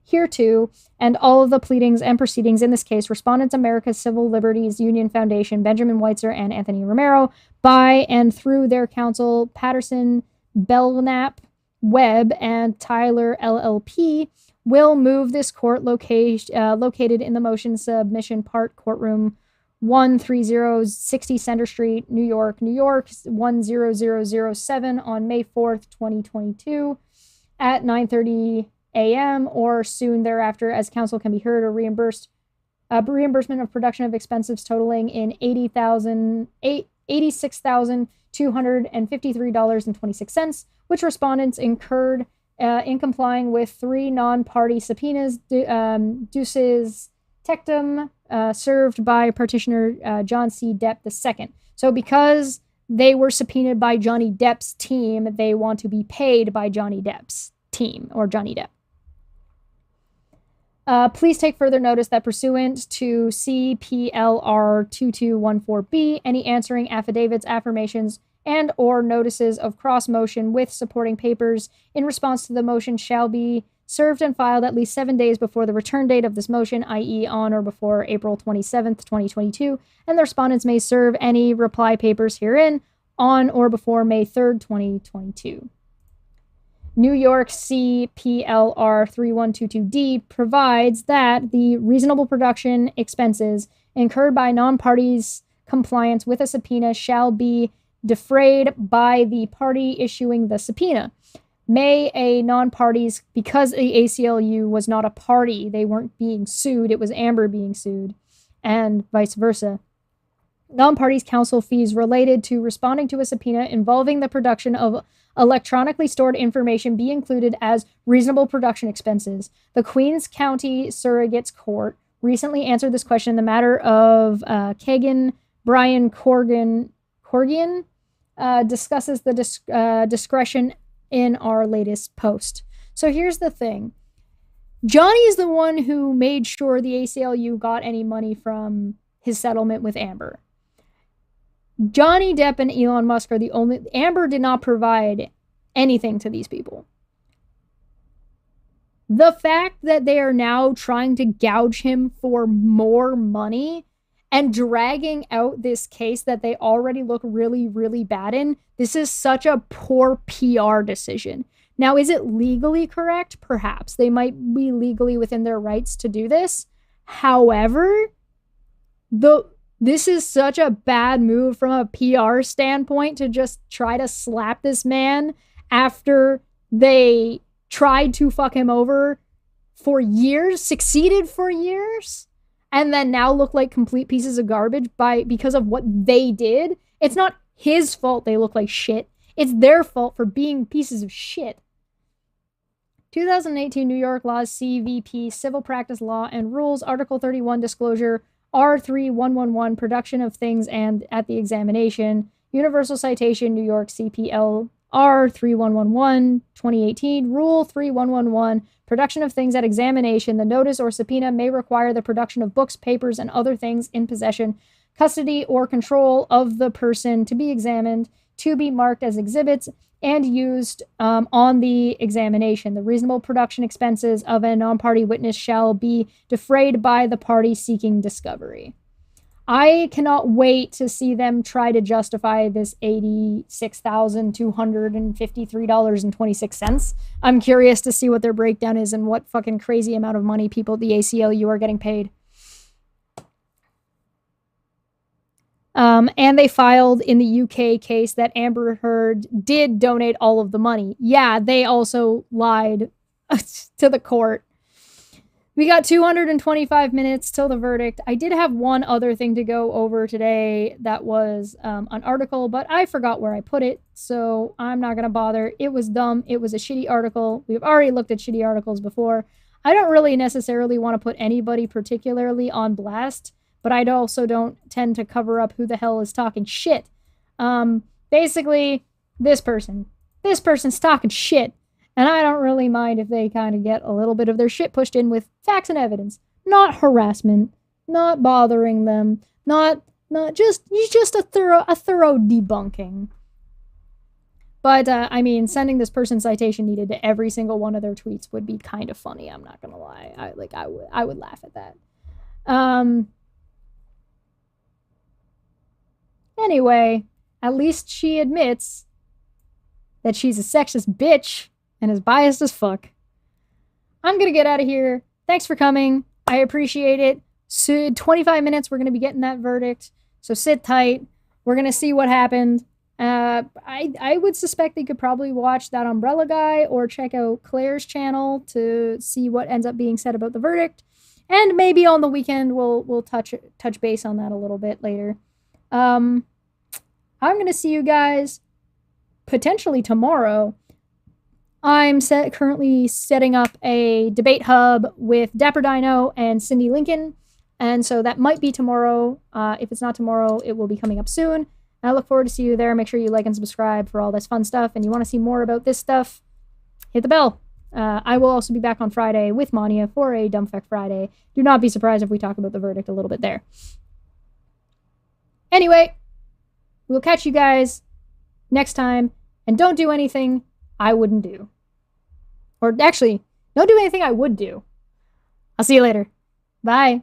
hereto, and all of the pleadings and proceedings in this case, respondents America's Civil Liberties Union Foundation, Benjamin Weitzer and Anthony Romero, by and through their counsel, Patterson, Belknap, Webb, and Tyler LLP, will move this court located in the motion submission part courtroom 13060 Center Street, New York, 10007 on May 4th, 2022 at 9:30 a.m. or soon thereafter as counsel can be heard or reimbursement of production of expenses totaling in $86,253.26, which respondents incurred in complying with 3 non-party subpoenas, duces tectum, served by petitioner John C. Depp II. So because they were subpoenaed by Johnny Depp's team, they want to be paid by Johnny Depp's team, or Johnny Depp. Please take further notice that pursuant to CPLR 2214B, any answering affidavits, affirmations, and or notices of cross motion with supporting papers in response to the motion shall be served and filed at least 7 days before the return date of this motion, i.e. on or before April 27th, 2022, and the respondents may serve any reply papers herein on or before May 3rd, 2022. New York CPLR 3122D provides that the reasonable production expenses incurred by non-parties' compliance with a subpoena shall be defrayed by the party issuing the subpoena. May a non-parties, because the ACLU was not a party, they weren't being sued, it was Amber being sued, and vice versa. Non-parties counsel fees related to responding to a subpoena involving the production of electronically stored information be included as reasonable production expenses. The Queens County Surrogates Court recently answered this question in the matter of Kagan Brian Corrigan discusses the discretion in our latest post. So here's the thing. Johnny is the one who made sure the ACLU got any money from his settlement with Amber. Johnny Depp and Elon Musk are the only... Amber did not provide anything to these people. The fact that they are now trying to gouge him for more money and dragging out this case that they already look really, really bad in, this is such a poor PR decision. Now, is it legally correct? Perhaps. They might be legally within their rights to do this. However, this is such a bad move from a PR standpoint to just try to slap this man after they tried to fuck him over for years, succeeded for years, and then now look like complete pieces of garbage because of what they did. It's not his fault they look like shit. It's their fault for being pieces of shit. 2018 New York Laws CVP Civil Practice Law and Rules Article 31 Disclosure R3111 Production of Things and at the Examination Universal Citation New York CPL R3111 2018 Rule 3111 Production of Things at Examination. The notice or subpoena may require the production of books, papers, and other things in possession, custody, or control of the person to be examined to be marked as exhibits and used on the examination. The reasonable production expenses of a non-party witness shall be defrayed by the party seeking discovery. I cannot wait to see them try to justify this $86,253.26. I'm curious to see what their breakdown is and what fucking crazy amount of money people at the ACLU are getting paid. And they filed in the UK case that Amber Heard did donate all of the money. Yeah, they also lied to the court. We got 225 minutes till the verdict. I did have one other thing to go over today that was an article, but I forgot where I put it, so I'm not going to bother. It was dumb. It was a shitty article. We've already looked at shitty articles before. I don't really necessarily want to put anybody particularly on blast, but I also don't tend to cover up who the hell is talking shit. Basically, this person's talking shit, and I don't really mind if they kind of get a little bit of their shit pushed in with facts and evidence, not harassment, not bothering them, not just a thorough debunking. But I mean, sending this person citation needed to every single one of their tweets would be kind of funny. I'm not gonna lie. I would laugh at that. Anyway, at least she admits that she's a sexist bitch and is biased as fuck. I'm gonna get out of here. Thanks for coming. I appreciate it. So 25 minutes, we're gonna be getting that verdict. So sit tight. We're gonna see what happened. I would suspect they could probably watch that Umbrella Guy or check out Claire's channel to see what ends up being said about the verdict. And maybe on the weekend we'll touch base on that a little bit later. I'm going to see you guys potentially tomorrow. I'm currently setting up a debate hub with Dapper Dino and Cindy Lincoln, and so that might be tomorrow. If it's not tomorrow, it will be coming up soon. And I look forward to see you there. Make sure you like and subscribe for all this fun stuff, and you want to see more about this stuff, hit the bell. I will also be back on Friday with Mania for a Dumbfuck Friday. Do not be surprised if we talk about the verdict a little bit there. Anyway, we'll catch you guys next time, and don't do anything I wouldn't do. Or actually, don't do anything I would do. I'll see you later. Bye.